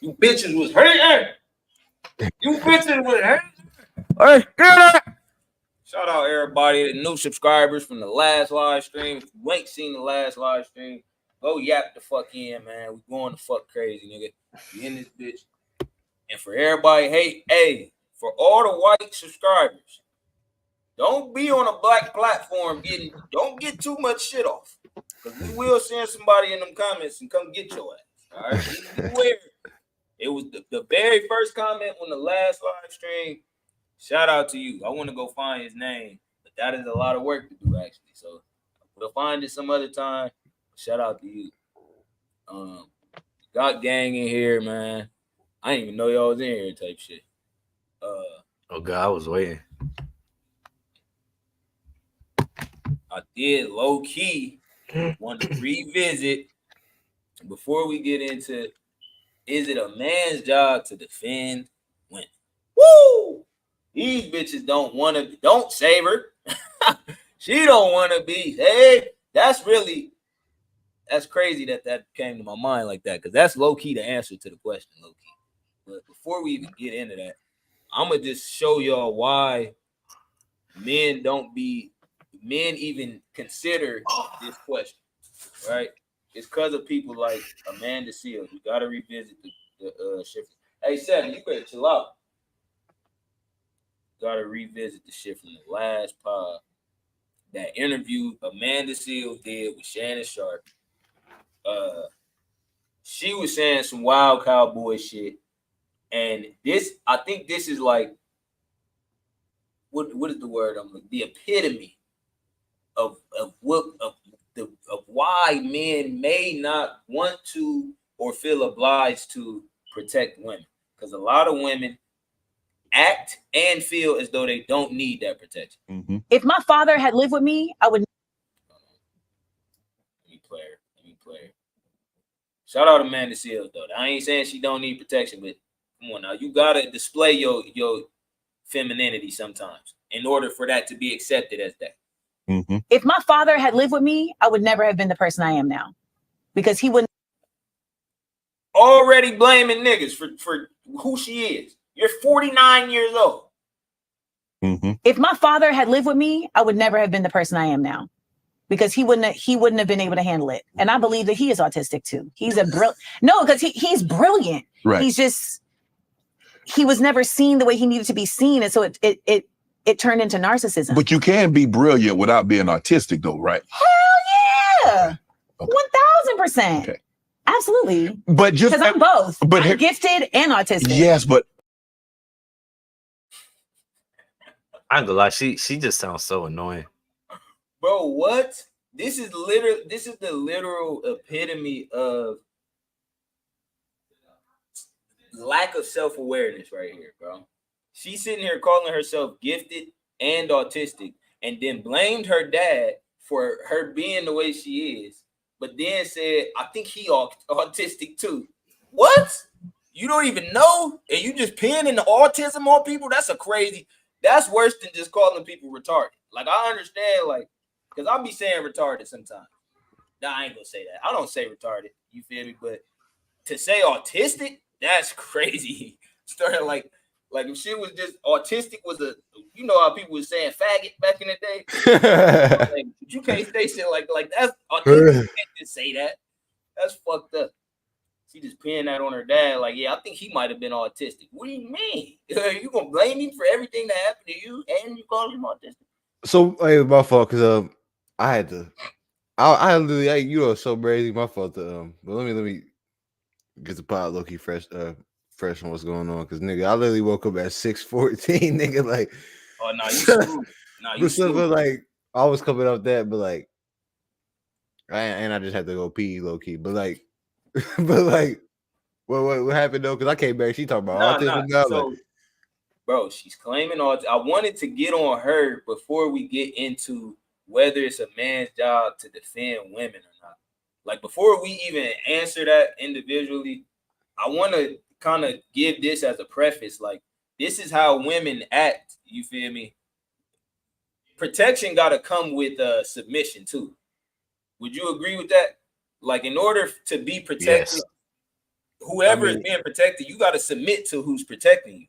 You bitches was hating. You bitches was hating. Hey, get it. Shout out everybody, the new subscribers from the last live stream. If you ain't seen the last live stream, go yap the fuck in, man. We going the fuck crazy, nigga. We in this bitch. And for everybody, hey, for all the white subscribers, don't be on a black platform don't get too much shit off. Because we will send somebody in them comments and come get your ass. All right? Be aware. It was the very first comment on the last live stream. Shout out to you. I want to go find his name, but that is a lot of work to do, actually. So we'll find it some other time. Shout out to you. Got gang in here, man. I didn't even know y'all was in here type shit. Oh God, I was waiting. I did low key want to revisit before we get into, is it a man's job to defend women? Woo! These bitches don't save her. She don't want to be saved. That's crazy that came to my mind like that, because that's low key the answer to the question, low key. But before we even get into that, I'm gonna just show y'all why men even consider this question, right? It's because of people like Amanda Seales. We gotta revisit the shit. Hey, Seven, you better chill out. Gotta revisit the shit from the last pod. That interview Amanda Seales did with Shannon Sharpe. She was saying some wild cowboy shit, and I think this is like, what is the word? The epitome of why men may not want to or feel obliged to protect women, because a lot of women act and feel as though they don't need that protection. Mm-hmm. If my father had lived with me, I would. Let me play her. Shout out to Amanda Seales, though. I ain't saying she don't need protection, but come on now, you gotta display your femininity sometimes in order for that to be accepted as that. Mm-hmm. If my father had lived with me, I would never have been the person I am now, because he wouldn't. Already blaming niggas for who she is. You're 49 years old. Mm-hmm. If my father had lived with me, I would never have been the person I am now, because he wouldn't have been able to handle it. And I believe that he is autistic too. He's because he's brilliant. Right. He was never seen the way he needed to be seen, and so it turned into narcissism. But you can be brilliant without being autistic, though, right? Hell yeah, Okay. 1000%. Okay. Absolutely. But just because I'm both. But I'm gifted and autistic. Yes, but I ain't gonna lie, she just sounds so annoying. Bro, what? This is the literal epitome of lack of self-awareness right here, bro. She's sitting here calling herself gifted and autistic, and then blamed her dad for her being the way she is, but then said, I think he autistic too. What? You don't even know? And you just pinning the autism on people? That's worse than just calling people retarded. Like, I understand, like, because I'll be saying retarded sometimes. Nah, I ain't gonna say that. I don't say retarded. You feel me? But to say autistic, that's crazy. Started like if she was just autistic was you know how people was saying faggot back in the day. Like, you can't say shit like that's autistic. You can't just say that. That's fucked up. She just pinned that on her dad. Like, yeah, I think he might have been autistic. What do you mean? You gonna blame him for everything that happened to you, and you call him autistic? So, hey, my fault, because I had to. I literally, you know, it's so crazy. My fault. But let me get the pod low key fresh on what's going on, because nigga, I literally woke up at 6:14, nigga. Like, oh no, you screwed. No, you screwed. But like, I was coming up that, but like, I just had to go pee low key. But like, what happened though? Because I came back, she talking about autism now. So, like, bro, she's claiming autism. I wanted to get on her before we get into whether it's a man's job to defend women or not. Like, before we even answer that individually, I want to kind of give this as a preface. Like, this is how women act. You feel me? Protection got to come with submission too. Would you agree with that? Like, in order to be protected, whoever is being protected, you got to submit to who's protecting you.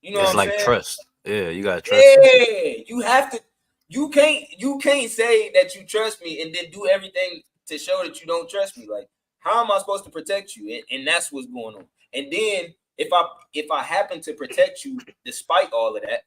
You know it's what I'm like saying? trust. Yeah, you gotta trust. Yeah, you have to. You can't say that you trust me and then do everything to show that you don't trust me. Like, how am I supposed to protect you? And that's what's going on. And then if I happen to protect you despite all of that,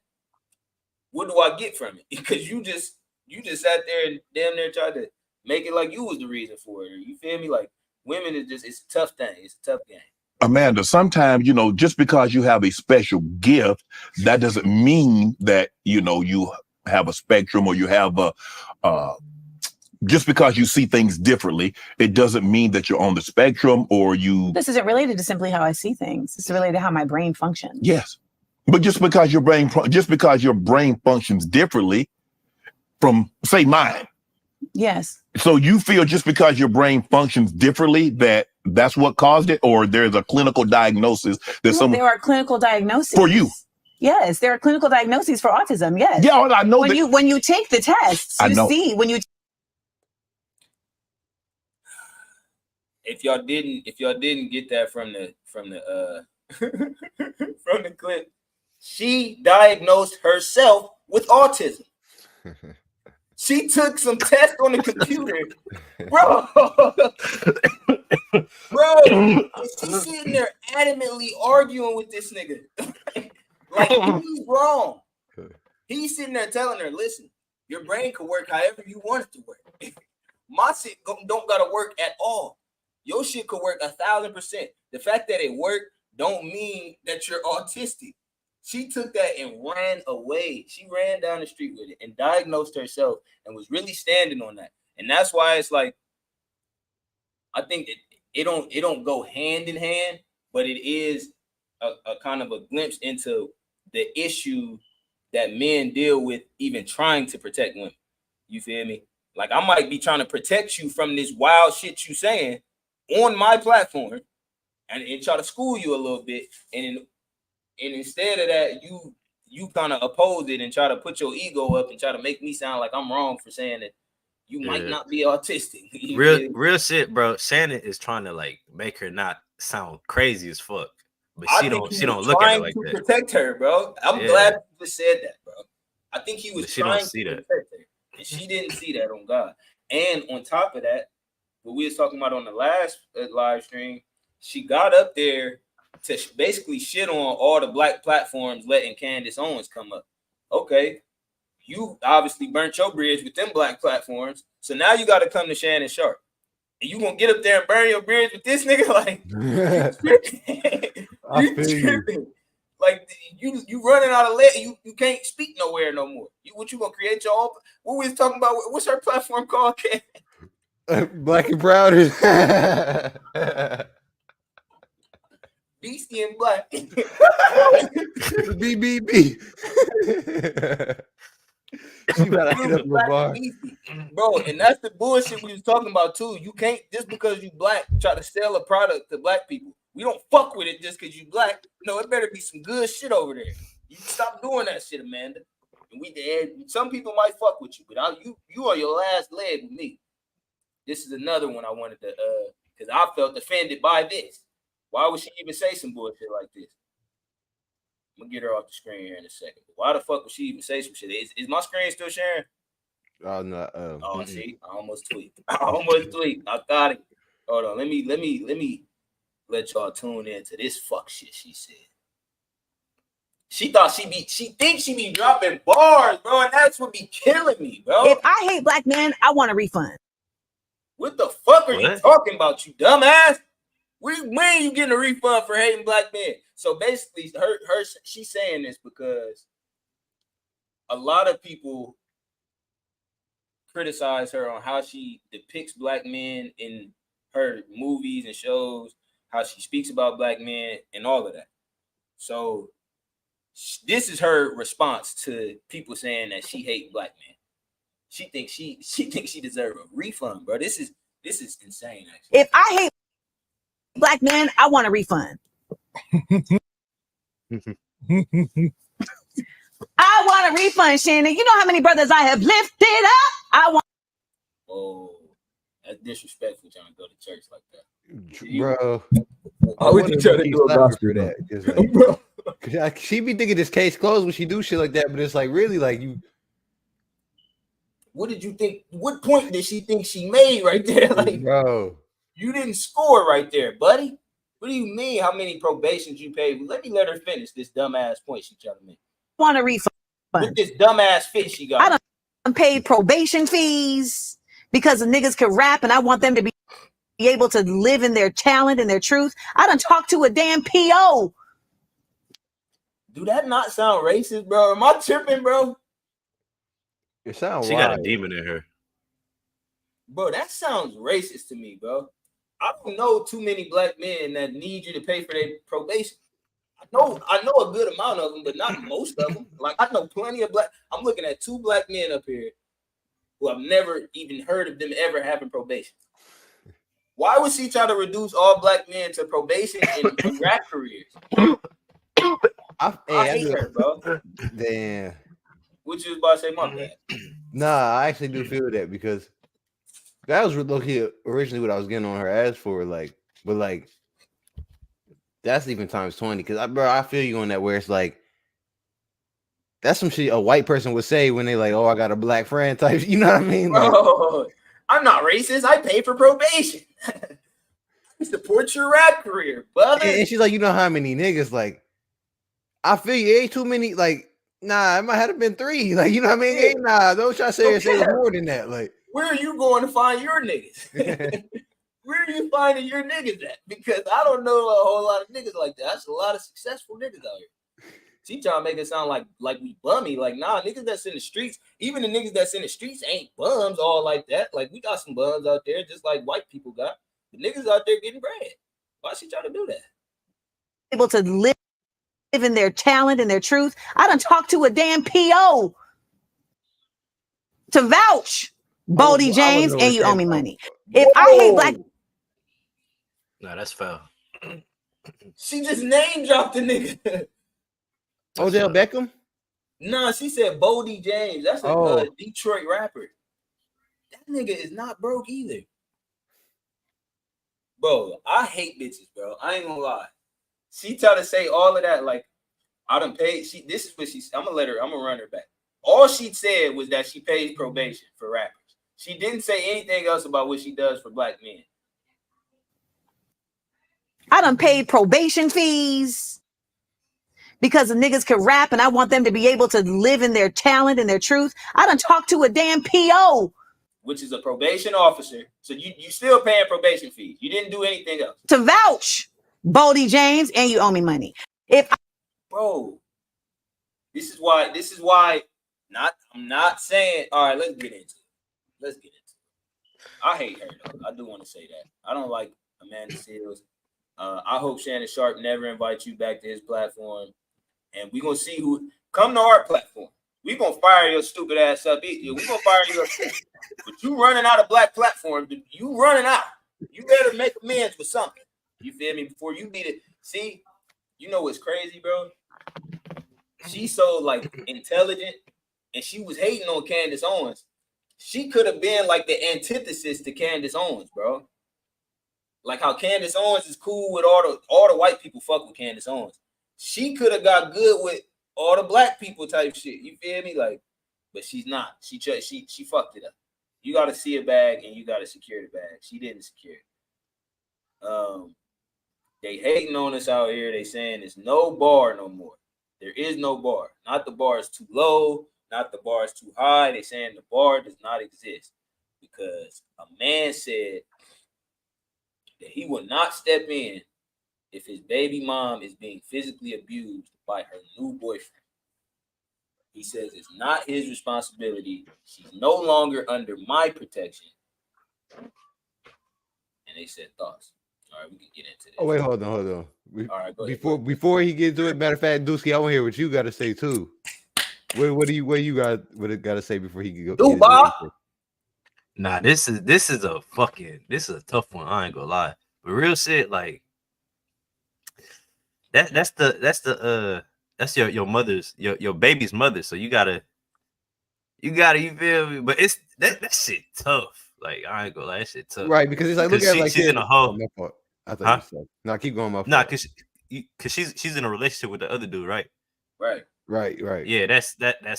what do I get from it? Because you just sat there and damn near tried to make it like you was the reason for it. You feel me? Like, women is just, it's a tough thing. It's a tough game. Amanda, sometimes, just because you have a special gift, that doesn't mean that, you have a spectrum or you have just because you see things differently, it doesn't mean that you're on the spectrum or you. This isn't related to simply how I see things. It's related to how my brain functions. Yes. But just because your brain functions differently from, say, mine. Yes. So you feel just because your brain functions differently that's what caused it, or there's a clinical diagnosis that there are clinical diagnoses for you. Yes, there are clinical diagnoses for autism. Yes. Yeah, I know when you take the tests, you see when you. If y'all didn't get that from the from the clip, she diagnosed herself with autism. She took some tests on the computer, bro. She's sitting there adamantly arguing with this nigga. Like, he's wrong. He's sitting there telling her, listen, your brain can work however you want it to work. My shit don't gotta work at all. Your shit could work 1,000%. The fact that it worked don't mean that you're autistic. She took that and ran away. She ran down the street with it and diagnosed herself and was really standing on that. And that's why it's like, I think it don't go hand in hand, but it is a kind of a glimpse into the issue that men deal with even trying to protect women. You feel me? Like, I might be trying to protect you from this wild shit you saying on my platform and try to school you a little bit. And instead of that, you kind of oppose it and try to put your ego up and try to make me sound like I'm wrong for saying that you might not be autistic. Real shit, bro. Shannon is trying to like make her not sound crazy as fuck, but she don't look at it like that. Protect her, bro. I'm glad you just said that, bro. I think he was trying to protect her, and she didn't see that on God. And on top of that, what we was talking about on the last live stream, she got up there to basically shit on all the black platforms letting Candace Owens come up. Okay, you obviously burnt your bridge with them black platforms, so now you got to come to Shannon Sharp. And you gonna get up there and burn your bridge with this nigga? Like, you tripping. Like, you running out of lead. You can't speak nowhere no more. What you gonna create your own? What we was talking about? What's her platform called? Black and Proud. Beastie and Black. BBB. Bro, and that's the bullshit we was talking about too. You can't, just because you black, try to sell a product to black people. We don't fuck with it just because you black. No, it better be some good shit over there. You stop doing that shit, Amanda. And some people might fuck with you, but you are your last leg with me. This is another one I wanted to because I felt offended by this. Why would she even say some bullshit like this? I'm gonna get her off the screen here in a second. But why the fuck would she even say some shit? Is my screen still sharing? Oh no. See, I almost tweaked. I got it. Hold on. Let me let y'all tune into this fuck shit she said. She thinks she be dropping bars, bro, and that's what be killing me, bro. If I hate black men, I want a refund. What the fuck are you talking about, you dumbass? When are you getting a refund for hating black men? So basically, she's saying this because a lot of people criticize her on how she depicts black men in her movies and shows, how she speaks about black men and all of that. So this is her response to people saying that she hates black men. She thinks she deserves a refund, bro. This is insane, actually. If I hate black men, I want a refund. I want a refund, Shannon. You know how many brothers I have lifted up? I want. Oh, that's disrespectful trying to go to church like that. Bro, Why would you try to do a gospel for that? Just that? like, Bro, 'cause she be thinking this case closed when she do shit like that, but it's like really like you, what did you think? What point did she think she made right there? Like, bro. you didn't score right there, buddy. What do you mean? How many probations you paid? Let her finish this dumbass point she trying to make. Want a refund? With this dumbass fit she got. I done paid probation fees because the niggas can rap, and I want them to be able to live in their talent and their truth. I done talked to a damn PO. Do that not sound racist, bro? Am I tripping, bro? It sounds She got a demon in her. Bro, that sounds racist to me, bro. I don't know too many black men that need you to pay for their probation. I know a good amount of them, but not most of them. Like, I know plenty of black. I'm looking at 2 black men up here who I've never even heard of them ever having probation. Why would she try to reduce all black men to probation in rap careers? I hate her, bro. Damn. What you was about to say, my bad? Nah, I actually do feel that because that was low-key originally what I was getting on her ass for, like, but like that's even times 20. Because I feel you on that where it's like that's some shit a white person would say when they like, oh, I got a black friend type. You know what I mean? Like, Bro, I'm not racist. I pay for probation. I support your rap career, brother. and she's like, you know how many niggas like? I feel you ain't too many. Like, nah, it might have been 3. Like, you know what I mean? Yeah. Ain't nah, don't try to say it's more than that. Like, Where are you going to find your niggas? Where are you finding your niggas at? Because I don't know a whole lot of niggas like that. That's a lot of successful niggas out here. She trying to make it sound like we bummy. Like, nah, niggas that's in the streets, even the niggas that's in the streets ain't bums all like that. Like, we got some bums out there, just like white people got. The niggas out there getting bread. Why she trying to do that? Able to live in their talent and their truth. I done talked to a damn PO to vouch. Bodie James, and you owe me money. If I hate black, No, that's foul. She just name dropped the nigga. Odell Beckham? Nah, she said Bodie James. That's a Detroit rapper. That nigga is not broke either. Bro, I hate bitches, bro. I ain't gonna lie. She tried to say all of that, like, I done paid. This is what I'm gonna run her back. All she said was that she pays probation for rappers. She didn't say anything else about what she does for black men. I done paid probation fees because the niggas can rap, and I want them to be able to live in their talent and their truth. I done talked to a damn PO, which is a probation officer. So you still paying probation fees. You didn't do anything else to vouch. Bodie James, and you owe me money. Bro, this is why. I'm not saying. All right, let's get into it. I hate her though. I do want to say that. I don't like Amanda Seales. I hope Shannon Sharp never invites you back to his platform. And we're gonna see who come to our platform. We're gonna fire your stupid ass up. We're gonna fire you up. But you running out of black platform, you running out. You better make amends for something. You feel me? Before you beat it. See, you know what's crazy, bro? She's so like intelligent, and she was hating on Candace Owens. She could have been like the antithesis to Candace Owens, bro. Like how Candace Owens is cool with all the white people fuck with Candace Owens. She could have got good with all the black people type shit. You feel me? Like, but she's not. She fucked it up. You got to see a bag and you got to secure the bag. She didn't secure it. They hating on us out here. They saying there's no bar no more. There is no bar. Not the bar is too low. Not the bar is too high. They saying the bar does not exist because a man said that he will not step in if his baby mom is being physically abused by her new boyfriend. He says it's not his responsibility. She's no longer under my protection. And they said thoughts. All right, we can get into this. Oh, wait, hold on. All right, go ahead. Before he gets to it, matter of fact, Dusky, I want to hear what you got to say too. What got to say before he can go? Nah, this is a tough one. I ain't gonna lie, but real shit, like that's your mother's your baby's mother. So you gotta you feel me? But it's that shit tough. Like I ain't gonna lie, that shit tough. Right, because it's like look at like she's in a hole. I thought Huh? you said. No, keep going. My Nah, fault. cause she's in a relationship with the other dude, right? Right. Right. Yeah, that's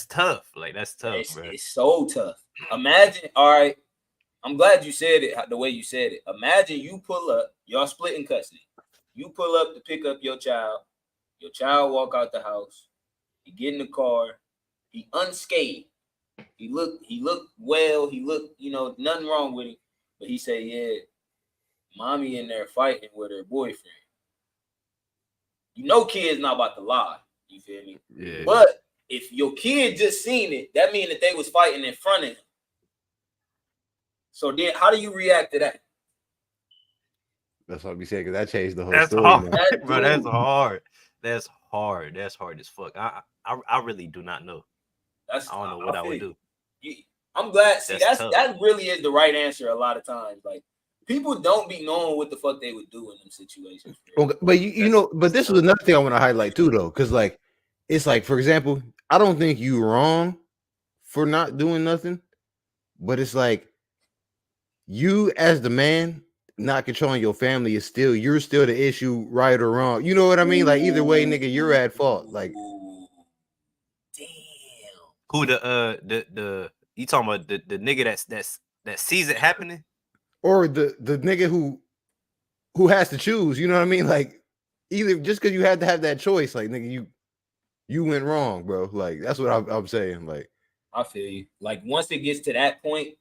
tough. Like that's tough, bro. It's so tough. Imagine, all right. I'm glad you said it the way you said it. Imagine you pull up, y'all split in custody. You pull up to pick up your child. Your child walk out the house. He get in the car. He unscathed. He looked well. He looked, nothing wrong with him. But he said, yeah, mommy in there fighting with her boyfriend. Kid's not about to lie. You feel me? Yeah. But if your kid just seen it, that means that they was fighting in front of him. So then how do you react to that? That's what we said because that changed the whole That's story. hard, Now. bro. That's hard. That's hard. That's hard as fuck. I really do not know. I don't know what I would do. I'm glad. See, That's that really is the right answer a lot of times. Like, people don't be knowing what the fuck they would do in them situations. Okay, but but this was another thing I want to highlight too, though, because like it's like, for example, I don't think you wrong for not doing nothing, but it's like you as the man not controlling your family is you're still the issue, right or wrong. You know what I mean? Like either way, nigga, you're at fault. Like, damn. Who the you talking about the nigga that sees it happening, or the nigga who has to choose? You know what I mean? Like either just because you had to have that choice, like nigga, you went wrong, bro. Like that's what I'm saying. Like I feel you. Like once it gets to that point,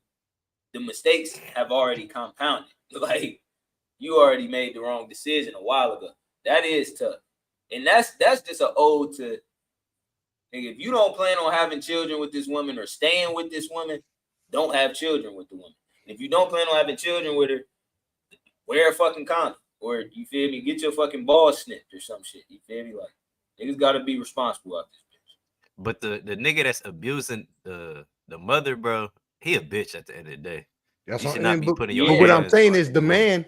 the mistakes have already compounded. Like you already made the wrong decision a while ago. That is tough, and that's just an ode to. If you don't plan on having children with this woman or staying with this woman, don't have children with the woman. And if you don't plan on having children with her, wear a fucking condom. Or, you feel me, get your fucking balls snipped or some shit. You feel me? Like, niggas got to be responsible out this bitch. but the nigga that's abusing the mother, bro, he a bitch at the end of the day. that's You what, should not be putting your but what I'm hands saying on is the man,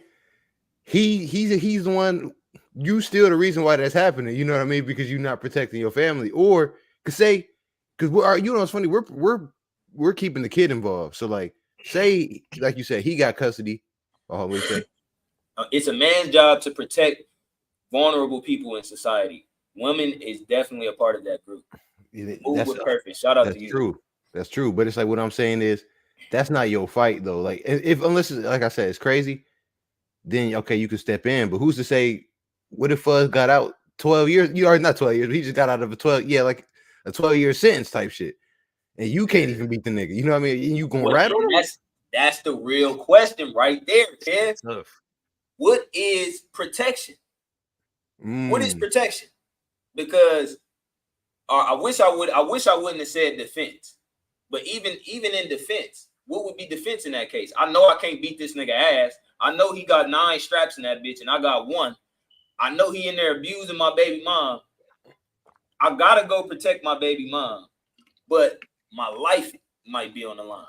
he's the one. You still the reason why that's happening. You know what I mean? Because you're not protecting your family, or because it's funny. We're keeping the kid involved. So like, say like you said, he got custody. Oh, what you say? It's a man's job to protect vulnerable people in society. Women is definitely a part of that group. Move with purpose. Shout out to you. True. That's true. But it's like what I'm saying is that's not your fight though. Like unless it's, like I said, it's crazy, then okay, you can step in. But who's to say? What if Fuzz got out 12 years? You already not 12 years. He just got out of a 12-year sentence type shit, and you can't even beat the nigga. You know what I mean? You going right on? That's the real question right there, man. What is protection? What is protection? Because I wish I wouldn't have said defense. But even in defense, what would be defense in that case? I know I can't beat this nigga ass. I know he got 9 straps in that bitch, and I got 1. I know he in there abusing my baby mom. I gotta go protect my baby mom, but my life might be on the line.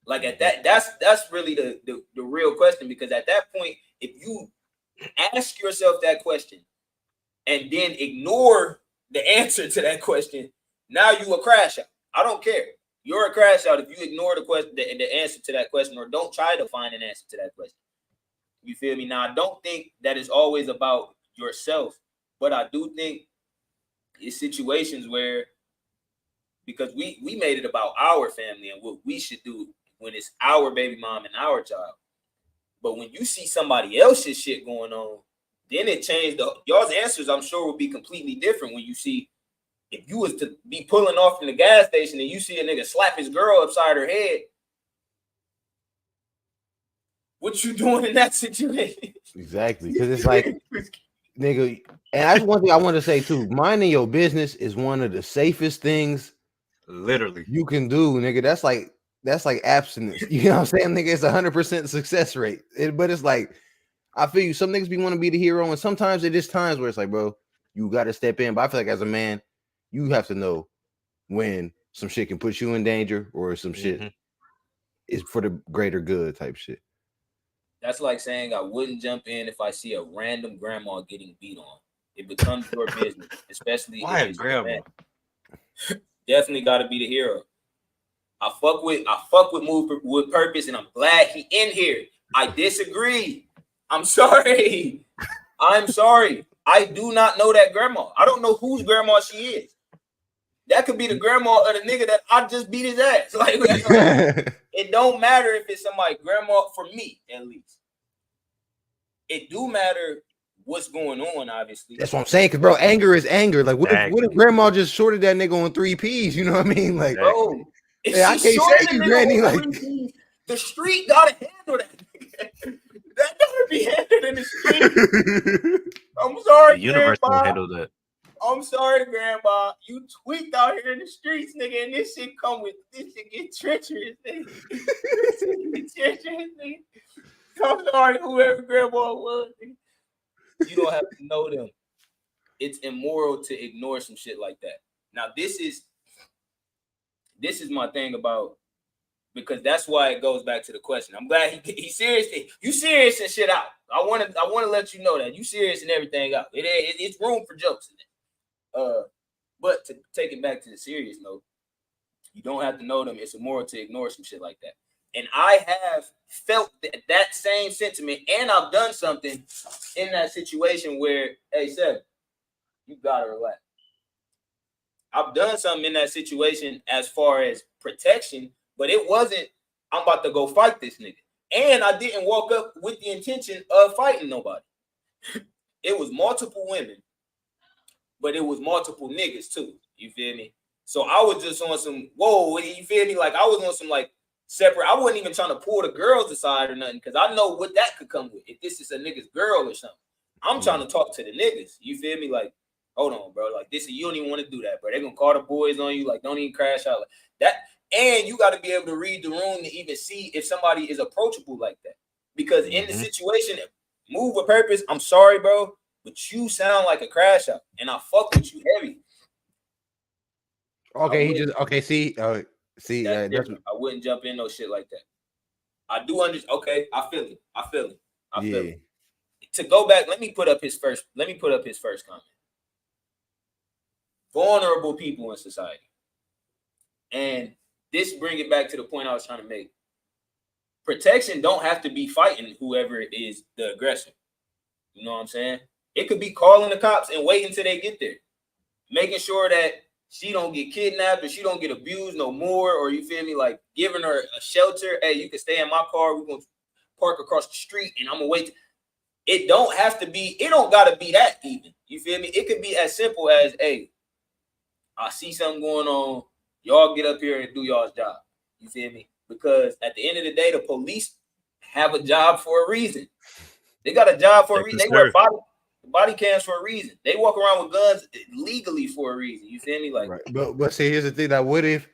Like at that's really the real question, because at that point, if you ask yourself that question and then ignore the answer to that question, now you a crash out. I don't care. You're a crash out if you ignore the question, the answer to that question, or don't try to find an answer to that question. You feel me? Now, I don't think that it's always about yourself, but I do think it's situations where, because we made it about our family and what we should do when it's our baby mom and our child. But when you see somebody else's shit going on, then it changed. Y'all's answers, I'm sure, will be completely different when you see, if you was to be pulling off from the gas station and you see a nigga slap his girl upside her head, what you doing in that situation? Exactly, because it's like, nigga, and that's one thing I want to say too. Minding your business is one of the safest things, literally, you can do, nigga. That's like abstinence. You know what I'm saying, nigga? It's 100% success rate. But it's like, I feel you. Some niggas want to be the hero, and sometimes it is times where it's like, bro, you got to step in. But I feel like as a man, you have to know when some shit can put you in danger or some shit is for the greater good type shit. That's like saying I wouldn't jump in if I see a random grandma getting beat on. It becomes your business, especially why if it's grandma? Definitely got to be the hero. I fuck with Move with Purpose, and I'm glad he in here. I disagree. I'm sorry. I'm sorry. I do not know that grandma. I don't know whose grandma she is. That could be the grandma of the nigga that I just beat his ass. Like, it don't matter if it's somebody's grandma, for me, at least. It do matter what's going on, obviously. That's what I'm saying, cause bro, anger is anger. Like, what if grandma just shorted that nigga on 3 Ps? You know what I mean? Like, bro, if I can't say you, granny. Like, the street gotta handle that. That gotta be handled in the street. I'm sorry, the universe grandma. will handle that. I'm sorry, grandma. You tweaked out here in the streets, nigga, and this shit get treacherous, nigga. This shit get treacherous, nigga. I'm sorry, whoever grandma was, nigga. You don't have to know them. It's immoral to ignore some shit like that. Now, this is my thing about, because that's why it goes back to the question. I'm glad he's serious. You serious and shit out. I want to let you know that you serious and everything out. It's room for jokes in it. But to take it back to the serious note, you don't have to know them. It's immoral to ignore some shit like that. And I have felt that same sentiment, and I've done something in that situation where, hey, Seb, you gotta relax. I've done something in that situation as far as protection, but it wasn't, I'm about to go fight this nigga. And I didn't walk up with the intention of fighting nobody. It was multiple women, but it was multiple niggas too. You feel me? So I was just on some, whoa, you feel me? Like I was on some like separate, I wasn't even trying to pull the girls aside or nothing, because I know what that could come with if this is a nigga's girl or something. I'm trying to talk to the niggas. You feel me? Like, hold on, bro. Like this, you don't even want to do that, bro. They're gonna call the boys on you. Like, don't even crash out like that. And you got to be able to read the room to even see if somebody is approachable like that. Because in the situation, move with purpose. I'm sorry, bro, but you sound like a crash out, and I fuck with you heavy. Okay, see, I wouldn't jump in no shit like that. I do understand. Okay, I feel it. I feel it. To go back, let me put up his first comment. Vulnerable people in society. And this bring it back to the point I was trying to make. Protection don't have to be fighting whoever is the aggressor. You know what I'm saying? It could be calling the cops and waiting until they get there. Making sure that she don't get kidnapped or she don't get abused no more, or you feel me, like giving her a shelter. Hey, you can stay in my car. We're going to park across the street and I'm going to wait. It don't have to be, it don't got to be that even. You feel me? It could be as simple as, hey, I see something going on. Y'all get up here and do y'all's job. You feel me? Because at the end of the day, the police have a job for a reason. They got a job for a reason. They wear body cams for a reason. They walk around with guns legally for a reason. You feel me? Like, right. But see, here's the thing. That what if,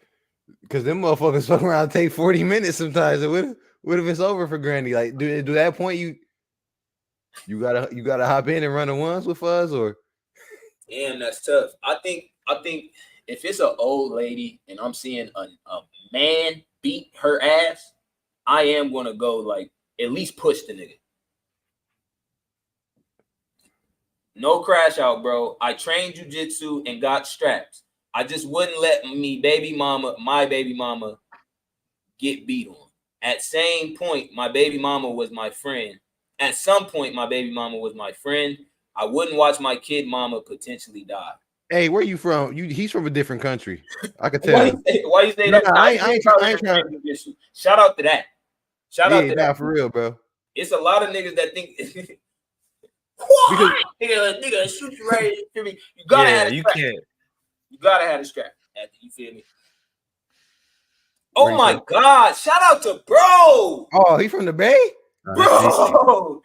because them motherfuckers fuck around and take 40 minutes sometimes. And what if it's over for Granny? Like, do that point you gotta hop in and run the ones with us, or? Damn, that's tough. I think if it's an old lady and I'm seeing a man beat her ass, I am gonna go like at least push the nigga. No crash out, bro. I trained jujitsu and got straps. I just wouldn't let my baby mama, get beat on. At same point, my baby mama was my friend. At some point, my baby mama was my friend. I wouldn't watch my kid mama potentially die. Hey, where you from? He's from a different country. I could tell. Why you say that? I ain't trying to. Shout out to that. Shout out to that. For real, bro. It's a lot of niggas that think nigga shoot you right. You feel me? You gotta have a strap. You gotta have a strap. You feel me? Oh my God! Shout out to bro. Oh, he from the Bay, bro.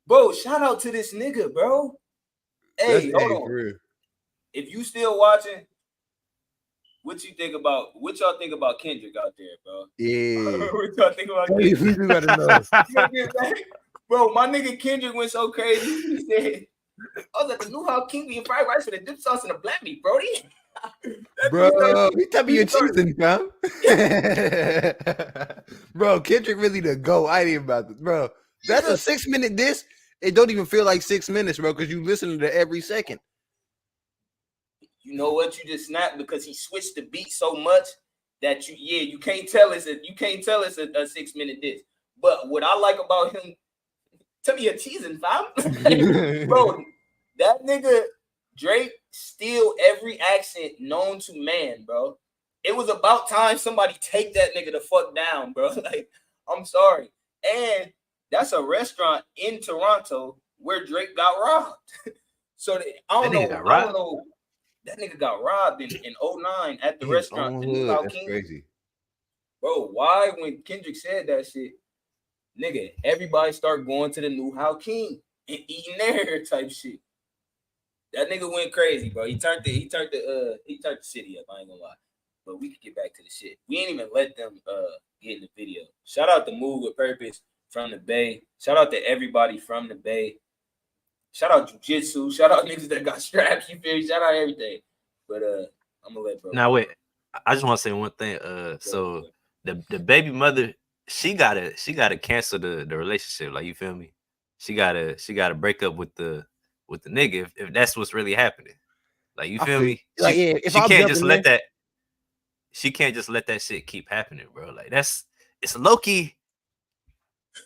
Bro, shout out to this nigga, bro. Hey, hold on. If you still watching, what y'all think about Kendrick out there, bro? Yeah. What y'all think about Kendrick? You gotta know. Bro, my nigga Kendrick went so crazy. He said, I was at the New House King and fried rice with a dip sauce and a black meat, brody. Bro, he tell me you're cheating, fam. Bro, Kendrick really the GOAT. I ain't even about this. Bro, that's a 6-minute diss. It don't even feel like 6 minutes, bro, because you listen to every second. You know what? You just snapped because he switched the beat so much that you can't tell it's a 6-minute diss. But what I like about him Tell me you're teasing, fam. Bro, that nigga Drake steal every accent known to man, bro. It was about time somebody take that nigga the fuck down, bro. Like, I'm sorry. And that's a restaurant in Toronto where Drake got robbed. So I don't know. That nigga got robbed in 09 at the restaurant. The New That's King. crazy. Bro, why when Kendrick said that shit, nigga, everybody start going to the New How King and eating there type shit. That nigga went crazy, bro. He turned the city up. I ain't gonna lie. But we can get back to the shit. We ain't even let them get in the video. Shout out to Move with Purpose from the Bay. Shout out to everybody from the Bay. Shout out Jiu-Jitsu. Shout out niggas that got straps. You feel me? Shout out everything. But I'm gonna let bro. Now wait, I just want to say one thing. So the baby mother, she gotta cancel the relationship. Like, you feel me? She gotta break up with the nigga if that's what's really happening. Like, you feel me? Like, yeah, if she can't just let that. She can't just let that shit keep happening, bro. Like, it's low key.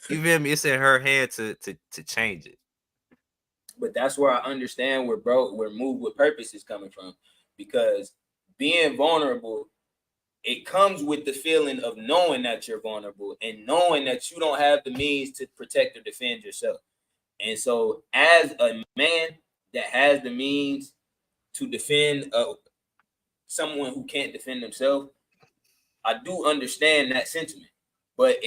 You feel me? It's in her head to change it. But that's where I understand where Move with Purpose is coming from, because being vulnerable, it comes with the feeling of knowing that you're vulnerable and knowing that you don't have the means to protect or defend yourself. And so, as a man that has the means to defend someone who can't defend themselves, I do understand that sentiment. But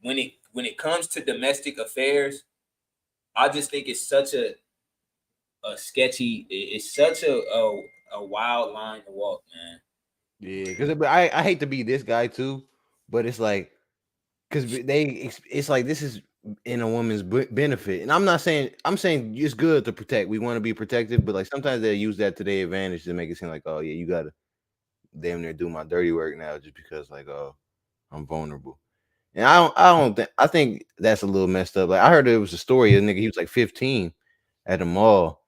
when it comes to domestic affairs, I just think it's such a sketchy. It's such a wild line to walk, man. Yeah, because I hate to be this guy too, but it's like, because it's like this is in a woman's benefit, and I'm saying it's good to protect. We want to be protected, but like sometimes they use that to their advantage to make it seem like, oh yeah, you gotta damn near do my dirty work now just because like, oh, I'm vulnerable. And I think that's a little messed up. Like, I heard there was a story of a nigga, he was like 15 at a mall.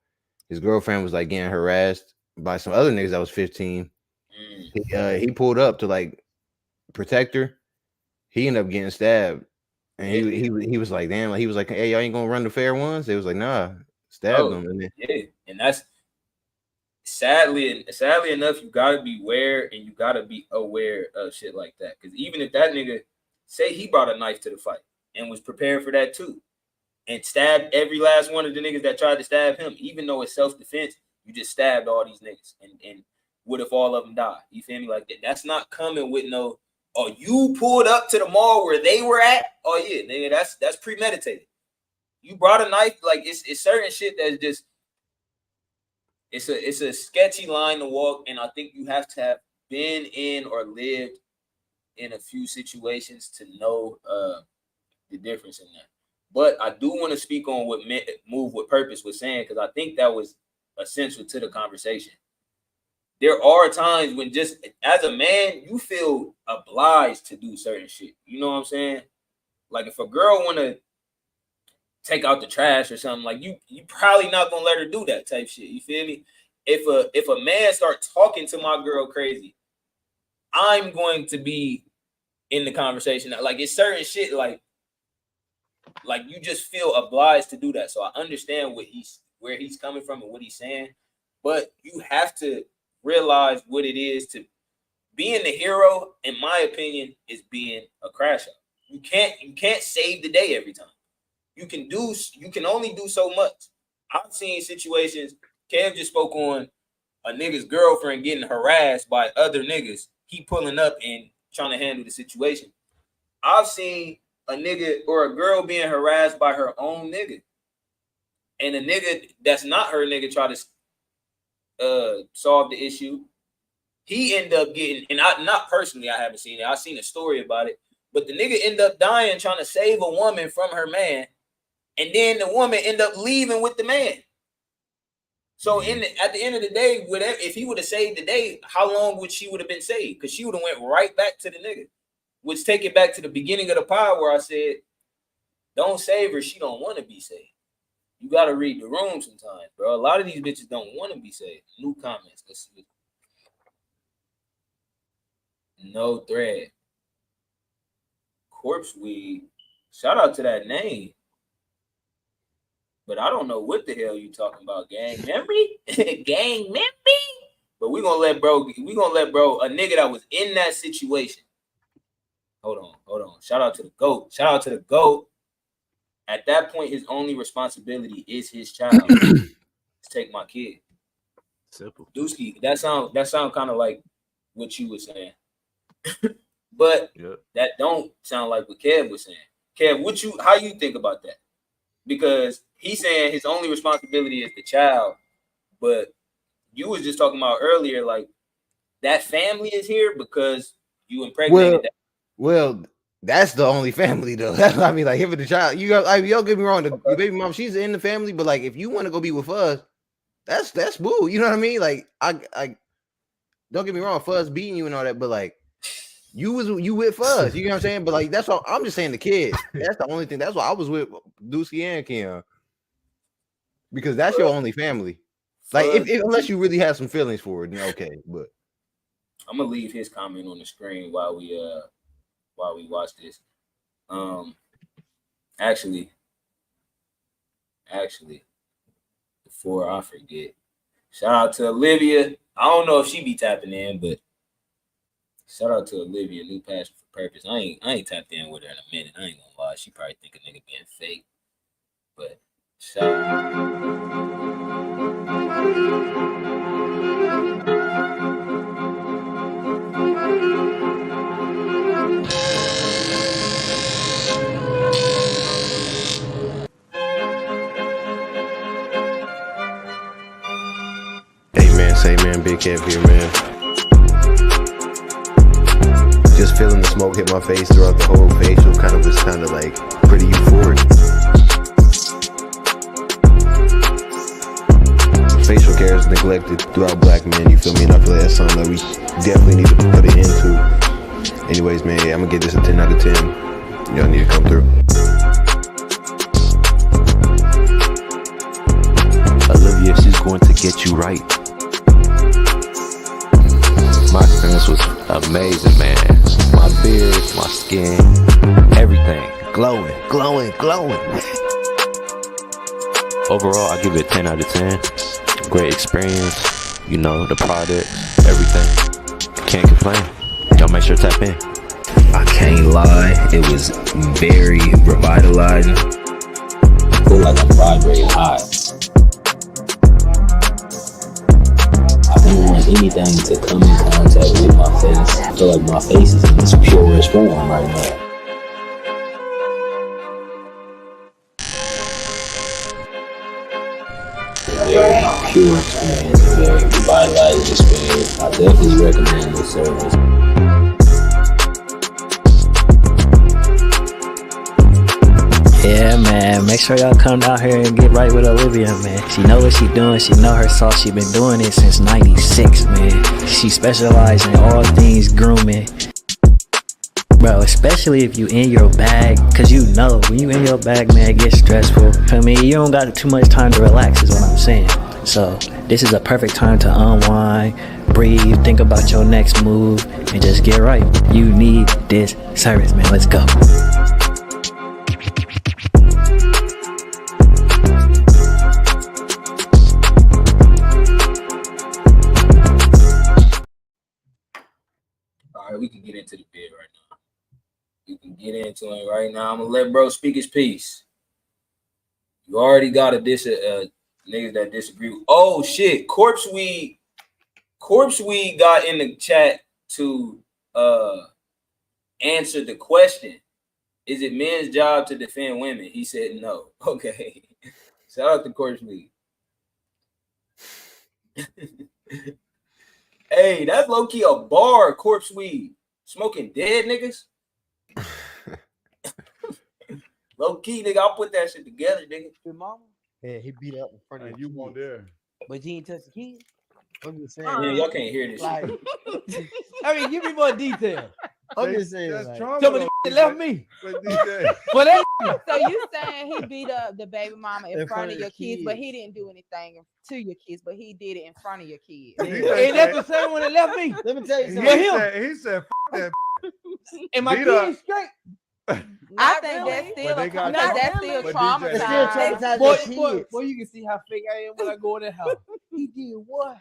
His girlfriend was like getting harassed by some other niggas that was 15. He pulled up to like protect her. He ended up getting stabbed. And he was like, damn, like, he was like, hey, y'all ain't gonna run the fair ones? They was like, nah, stabbed him. And then, yeah, and that's sadly enough, you gotta be aware and you gotta be aware of shit like that. Because even if that nigga say he brought a knife to the fight and was prepared for that too, and stabbed every last one of the niggas that tried to stab him, even though it's self-defense, you just stabbed all these niggas. And what if all of them die? You feel me? Like that. That's not coming with no, oh, you pulled up to the mall where they were at. Oh yeah, nigga, that's premeditated. You brought a knife. Like, it's certain shit that's just, it's a sketchy line to walk. And I think you have to have been in or lived in a few situations to know the difference in that. But I do want to speak on what Move with Purpose was saying, because I think that was essential to the conversation. There are times when just as a man, you feel obliged to do certain shit. You know what I'm saying? Like, if a girl want to take out the trash or something, like, you probably not gonna let her do that type shit. You feel me? If a man start talking to my girl crazy, I'm going to be in the conversation. Like, it's certain shit like you just feel obliged to do that. So I understand where he's coming from and what he's saying, but you have to realize what it is to being the hero. In my opinion, is being a crash out. You can't save the day every time. You can only do so much. I've seen situations. Cam just spoke on a nigga's girlfriend getting harassed by other niggas. He pulling up and trying to handle the situation. I've seen a nigga or a girl being harassed by her own nigga, and a nigga that's not her nigga try to solve the issue. He ended up getting, and not personally, I haven't seen it. I've seen a story about it, but the nigga ended up dying trying to save a woman from her man, and then the woman ended up leaving with the man. So at the end of the day, if he would have saved the day, how long would she would have been saved? Because she would have went right back to the nigga. Which take it back to the beginning of the pod where I said, don't save her. She don't want to be saved. You got to read the room sometimes, bro. A lot of these bitches don't want to be saved. New comments. Let's see. No thread. Corpse weed. Shout out to that name. But I don't know what the hell you talking about, gang memory, gang memory. But we gonna let bro, a nigga that was in that situation. Hold on. Shout out to the GOAT. At that point, his only responsibility is his child. Take my kid. Simple. Dusky, that sound kind of like what you were saying. But that don't sound like what Kev was saying. Kev, how you think about that? Because he's saying his only responsibility is the child, but you was just talking about earlier, like that family is here because you impregnated that. Well, that's the only family though. I mean, like him and the child. You don't get me wrong. The baby mom, she's in the family, but like if you want to go be with Fuzz, that's boo. You know what I mean? Like I don't get me wrong, Fuzz beating you and all that, but like you with Fuzz. You know what I'm saying? But like that's all. I'm just saying the kid. That's the only thing. That's why I was with Dusky and Keon, because that's your only family. Like if unless you really have some feelings for it, then okay. But I'm gonna leave his comment on the screen while we watch this. Actually, before I forget, shout out to Olivia. I don't know if she be tapping in, but shout out to Olivia, New Passion for Purpose. I ain't tapped in with her in a minute. I ain't gonna lie. She probably think a nigga being fake. But shout out. Say man, Big Kev here, man. Just feeling the smoke hit my face throughout the whole facial, was kind of like pretty euphoric. Facial care is neglected throughout black men, you feel me? And I feel like that's something that we definitely need to put an end to. Anyways, man, I'm gonna give this a 10 out of 10. Y'all need to come through. Olivia, she's going to get you right. My experience was amazing, man. My beard, my skin, everything. Glowing. Overall, I give it a 10 out of 10. Great experience. You know, the product, everything. Can't complain. Y'all make sure to tap in. I can't lie. It was very revitalizing. I feel like I'm vibrating high. I don't want anything to come in contact with my face. I feel like my face is in its purest form right now. Very pure experience, very revitalizing experience. I definitely recommend this service. Yeah, man. Make sure y'all come down here and get right with Olivia, man. She know what she doing. She know her sauce. She been doing it since '96, man. She specializes in all things grooming. Bro, especially if you in your bag, cause you know when you in your bag, man, it gets stressful. I mean, you don't got too much time to relax is what I'm saying. So this is a perfect time to unwind, breathe, think about your next move, and just get right. You need this service, man. Let's go. All right, we can get into the bid right now. You can get into it right now. I'm gonna let bro speak his piece. You already got a niggas that disagree. Oh shit, Corpse Weed got in the chat to answer the question. Is it men's job to defend women? He said no. Okay. Shout out to Corpse Weed. Hey, that's low-key a bar, Corpse Weed. Smoking dead niggas. Low-key, nigga, I'll put that shit together, nigga. Your mama? Yeah, he beat up in front of you. Weren't there. But you ain't touch the kid? I'm just saying. Man, y'all can't hear this Like, shit. I mean, give me more detail. I'm just saying. That's Like, trauma, some of the though. left me. But DJ, For that. So you saying he beat up the baby mama in front of your kids, but he didn't do anything to your kids, but he did it in front of your kids. Ain't that the same one that left me? Let me tell you something. he said, "F that." And my beat kids up. straight. I think that's still But they got that's trauma- still but traumatized. DJ Still traumatized Boy, their boy, kids. boy, you can see how fake I am when I go in the house. He did what?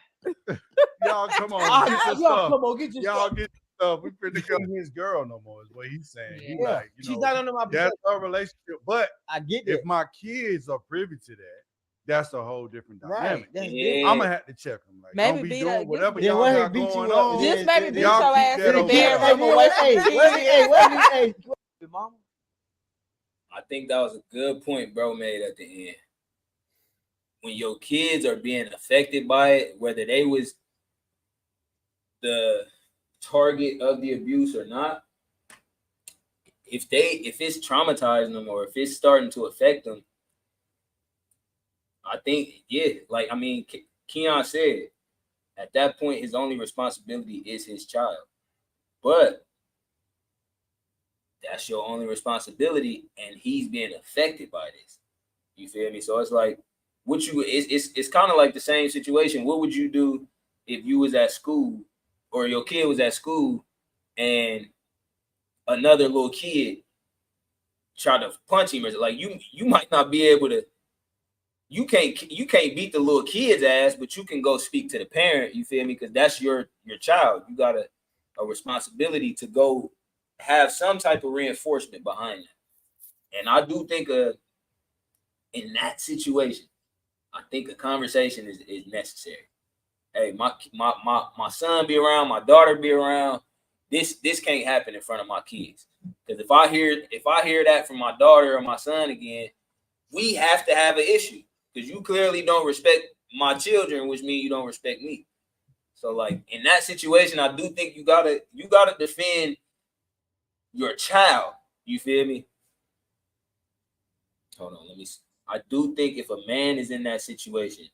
Y'all come on, Ah, get your y'all stuff. come on, get your Y'all stuff. get your stuff. We finna go his girl no more. Is what he's saying. He Yeah. like, She's not under my that's protection. our relationship. But I get that. if my kids are privy to that, that's a whole different Right. dynamic. That's Yeah. I'm gonna have to check them. Like, Maybe don't be beat doing up- whatever Then y'all why he got beat you going up? on. Just maybe beat y'all your keep ass that in the on bedroom wrap. away from the kids. Mama. I think that was a good point bro made at the end. When your kids are being affected by it, whether they was the target of the abuse or not, if it's traumatizing them or if it's starting to affect them, I think, yeah, like, I mean, Keon said, at that point, his only responsibility is his child. But that's your only responsibility, and he's being affected by this. You feel me? So it's like, it's kind of like the same situation. What would you do if you was at school or your kid was at school and another little kid tried to punch him? Or like, you might not be able to. You can't beat the little kid's ass, but you can go speak to the parent. You feel me? Because that's your child. You got a responsibility to go have some type of reinforcement behind it. And I do think in that situation, I think a conversation is necessary. Hey, my son be around, my daughter be around. This can't happen in front of my kids. Because if I hear that from my daughter or my son again, we have to have an issue. Because you clearly don't respect my children, which means you don't respect me. So, like, in that situation, I do think you gotta defend your child. You feel me? Hold on, let me see. I do think if a man is in that situation,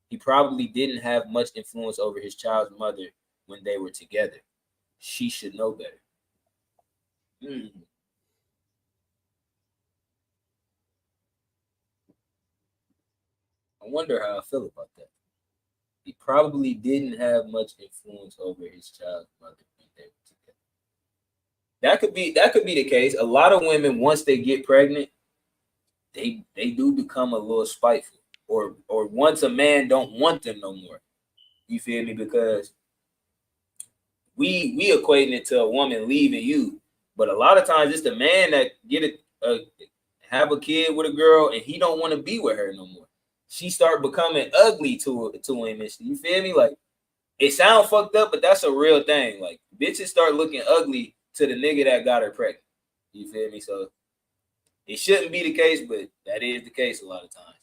he probably didn't have much influence over his child's mother when they were together. She should know better. I wonder how I feel about that. He probably didn't have much influence over his child's mother when they were together. That could be the case. A lot of women, once they get pregnant, they do become a little spiteful. Or once a man don't want them no more. You feel me? Because we equating it to a woman leaving you. But a lot of times it's the man that have a kid with a girl and he don't want to be with her no more. She start becoming ugly to him. You feel me? Like, it sounds fucked up, but that's a real thing. Like, bitches start looking ugly to the nigga that got her pregnant. You feel me? So it shouldn't be the case, but that is the case a lot of times.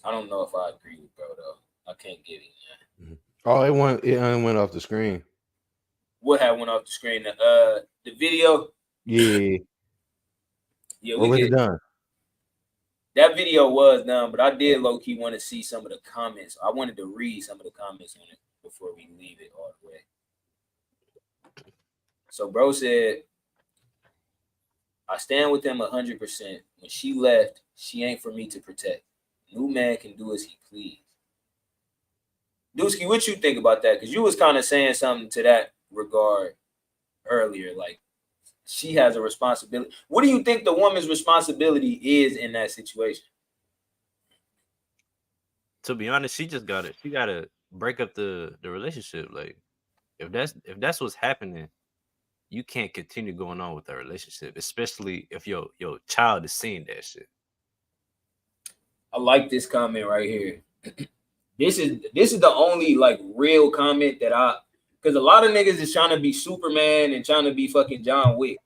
I don't know if I agree with bro though. I can't get it, man. Oh, it went off the screen. What had went off the screen? The video. Yeah. Yeah, Or was it done? That video was done, but I did low key want to see some of the comments. I wanted to read some of the comments on it before we leave it all the way. So bro said, I stand with him 100%. When she left, she ain't for me to protect. New man can do as he please. Dusky, what you think about that? Because you was kind of saying something to that regard earlier. Like, she has a responsibility. What do you think the woman's responsibility is in that situation? To be honest, she gotta break up the relationship. Like, if that's what's happening, you can't continue going on with that relationship, especially if your child is seeing that shit. I like this comment right here. This is the only like real comment that because a lot of niggas is trying to be Superman and trying to be fucking John Wick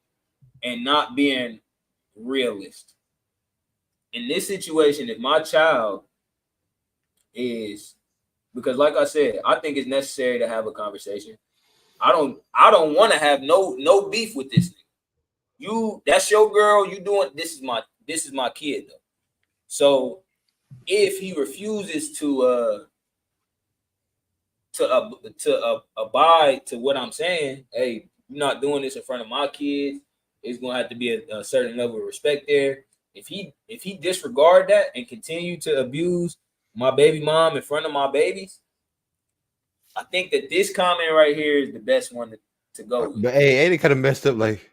and not being realist. In this situation, if my child is, because like I said, I think it's necessary to have a conversation. I don't want to have no beef with this nigga. That's your girl. You doing this is my kid though. So if he refuses to abide to what I'm saying, hey, you're not doing this in front of my kids. It's gonna have to be a certain level of respect there. If he disregard that and continue to abuse my baby mom in front of my babies, I think that this comment right here is the best one to go with. But hey, ain't it kind of messed up? Like,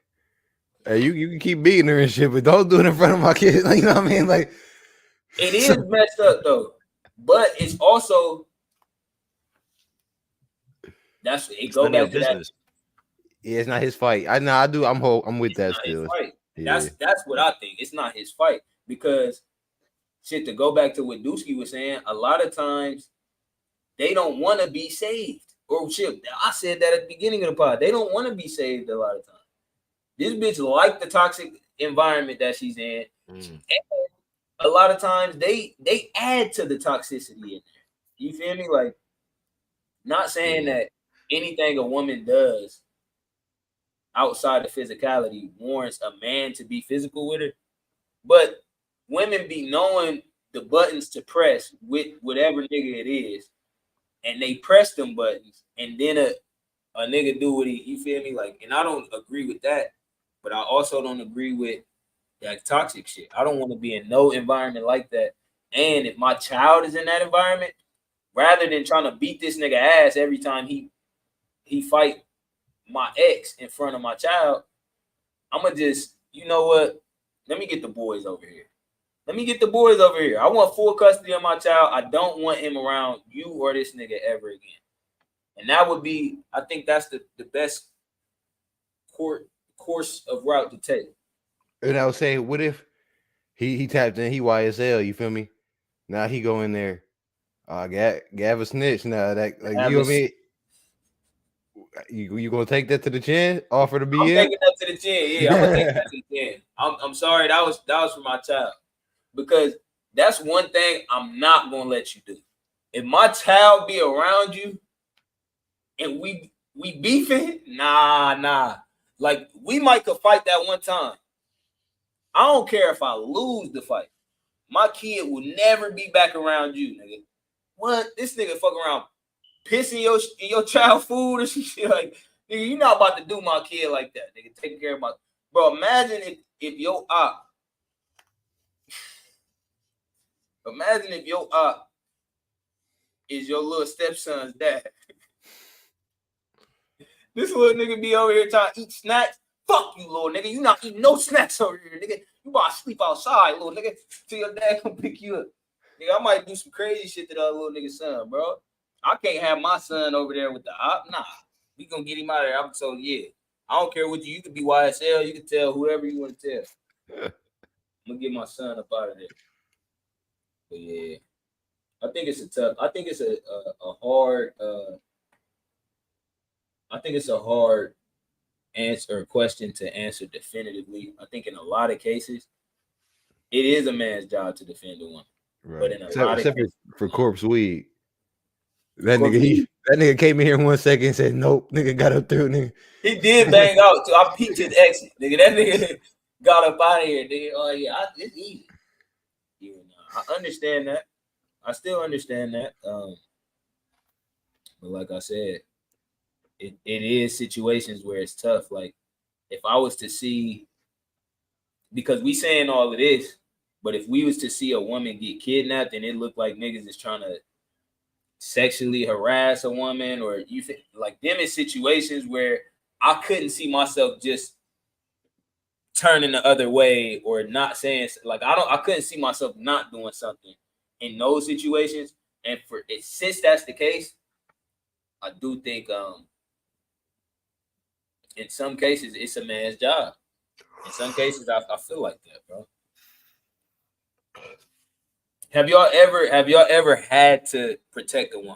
hey, you can keep beating her and shit, but don't do it in front of my kids. Like, you know what I mean? Like, It is messed up though, but it's also it go back to that. Yeah, it's not his fight. I'm with that It's not his still. fight. Yeah. That's what I think. It's not his fight because shit. To go back to what Dusky was saying, a lot of times they don't want to be saved. Or shit, I said that at the beginning of the pod. They don't want to be saved a lot of times. This bitch like the toxic environment that she's in. And a lot of times they add to the toxicity in there. You feel me? Like, not saying that anything a woman does outside of physicality warrants a man to be physical with her, but women be knowing the buttons to press with whatever nigga it is, and they press them buttons, and then a nigga do what you feel me? Like, and I don't agree with that, but I also don't agree with that toxic shit. I don't want to be in no environment like that. And if my child is in that environment, rather than trying to beat this nigga ass every time he fight my ex in front of my child, I'ma just, you know what? Let me get the boys over here. I want full custody of my child. I don't want him around you or this nigga ever again. And that would be, I think that's the best course of route to take. And I would say, what if he tapped in, he YSL, you feel me? Now he go in there, Gav a snitch now. That, like, you know what I mean? You gonna take that to the chin? Offer to be I'm in? taking that to the chin. Yeah, I'm gonna take that to the chin. I'm sorry, that was for my child. Because that's one thing I'm not gonna let you do. If my child be around you and we beefing, nah. Like, we might could fight that one time. I don't care if I lose the fight. My kid will never be back around you, nigga. What? This nigga fuck around pissing your child food or some shit. Like, nigga, you not about to do my kid like that, nigga. Taking care of my bro. Imagine if your op is your little stepson's dad. This little nigga be over here trying to eat snacks. Fuck you, little nigga. You not eating no snacks over here, nigga. You about to sleep outside, little nigga, till your dad come pick you up. Nigga, I might do some crazy shit to that little nigga's son, bro. I can't have my son over there with the op. Nah, we gonna get him out of there. So yeah, I don't care what you could be YSL. You can tell whoever you want to tell. I'm gonna get my son up out of there. But yeah, I think it's a hard. I think it's a hard answer question to answer definitively. I think in a lot of cases, it is a man's job to defend a woman. Right. But in a lot of cases, for Corpse Weed. That nigga came in here in 1 second and said, nope, nigga got up through, nigga. He did bang out too. I peeked his exit, nigga. That nigga got up out of here, nigga. Oh yeah, it's easy. I understand that. I still understand that. But like I said, it is situations where it's tough. Like, if I was to see, because we saying all of this, but if we was to see a woman get kidnapped and it looked like niggas is trying to sexually harass a woman, or you think like them in situations where I couldn't see myself just turning the other way or not saying, like, I couldn't see myself not doing something in those situations. And since that's the case, I do think in some cases it's a man's job. In some cases I feel like that, bro. Have y'all ever had to protect a woman?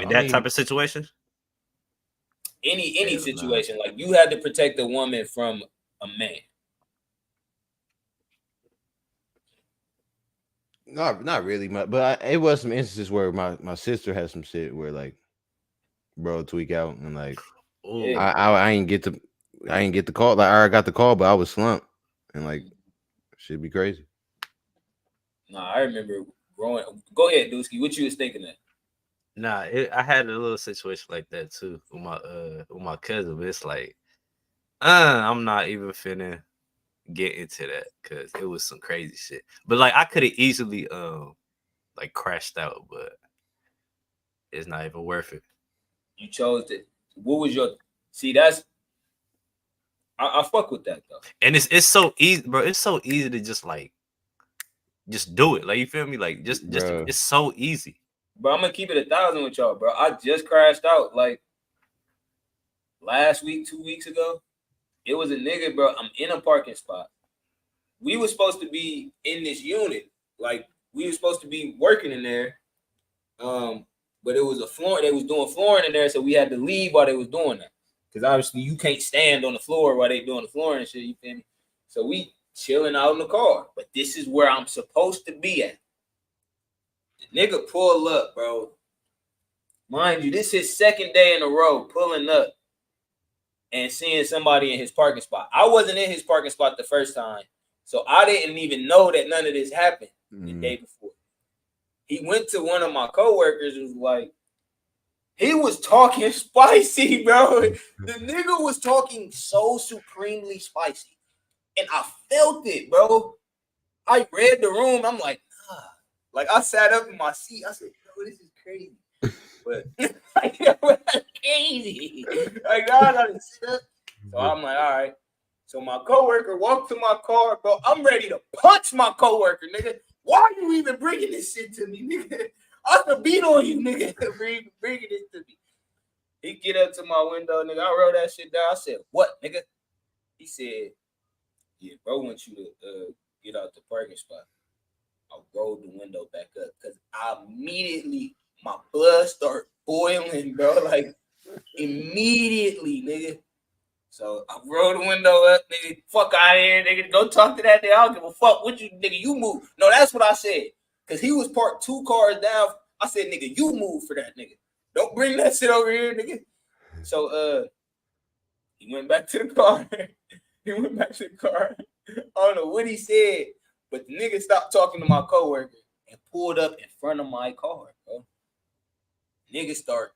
In that type of situation? Any situation, like you had to protect a woman from a man. Not really, but it was some instances where my sister had some shit where, like, bro tweak out and like, I ain't get the call. Like, I got the call, but I was slumped and like, shit be crazy. Nah, I remember growing. Go ahead, Dusky. What you was thinking of? Nah, I had a little situation like that too with my cousin, but it's like, I'm not even finna get into that because it was some crazy shit. But like, I could have easily like crashed out, but it's not even worth it. You chose it. What was your? See, that's I fuck with that though. And it's so easy, bro. It's so easy to just do it. Like you feel me? Like just it's so easy. Bro, I'm gonna keep it 1,000 with y'all, bro. I just crashed out like last week, 2 weeks ago. It was a nigga, bro. I'm in a parking spot. We were supposed to be in this unit, like we were supposed to be working in there. But it was a floor. They was doing flooring in there, so we had to leave while they was doing that. Because obviously you can't stand on the floor while they doing the flooring and shit. You feel me? So we chilling out in the car. But this is where I'm supposed to be at. The nigga pull up, bro. Mind you, this is his second day in a row pulling up and seeing somebody in his parking spot. I wasn't in his parking spot the first time, so I didn't even know that none of this happened the day before. He went to one of my coworkers and was like, he was talking spicy, bro. The nigga was talking so supremely spicy. And I felt it, bro. I read the room. I'm like, nah. Like, I sat up in my seat. I said, bro, this is crazy. But, like, that's crazy. Like, I gotta sit up. So I'm like, all right. So my coworker walked to my car, bro. I'm ready to punch my coworker, nigga. Why are you even bringing this shit to me, nigga? I could beat on you, nigga, for even bringing this to me. He get up to my window, nigga. I wrote that shit down. I said, what, nigga? He said, yeah, bro wants you to get out the parking spot. I rolled the window back up because I immediately, my blood started boiling, bro. Like, immediately, nigga. So I rolled the window up, nigga. Fuck out of here, nigga. Go talk to that nigga. I don't give a fuck what you, nigga. You move. No, that's what I said. Cause he was parked 2 cars down. I said, nigga, you move for that nigga. Don't bring that shit over here, nigga. So he went back to the car. He went back to the car. I don't know what he said, but the nigga stopped talking to my coworker and pulled up in front of my car, bro. Nigga start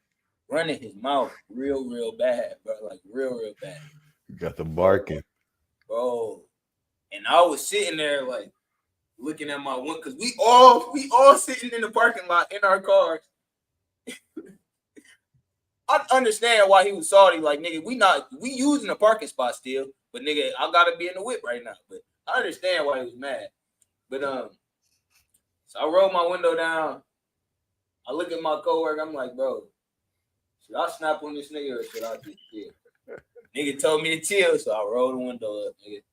running his mouth real bad, bro. Like real bad. You got the barking. Bro. And I was sitting there like looking at my one, because we all sitting in the parking lot in our cars. I understand why he was salty. Like, nigga, we using the parking spot still, but nigga, I gotta be in the whip right now. But I understand why he was mad. But so I rolled my window down. I look at my coworker. I'm like, bro, should I snap on this nigga or should I just chill? Nigga told me to chill, so I rolled the window up, nigga.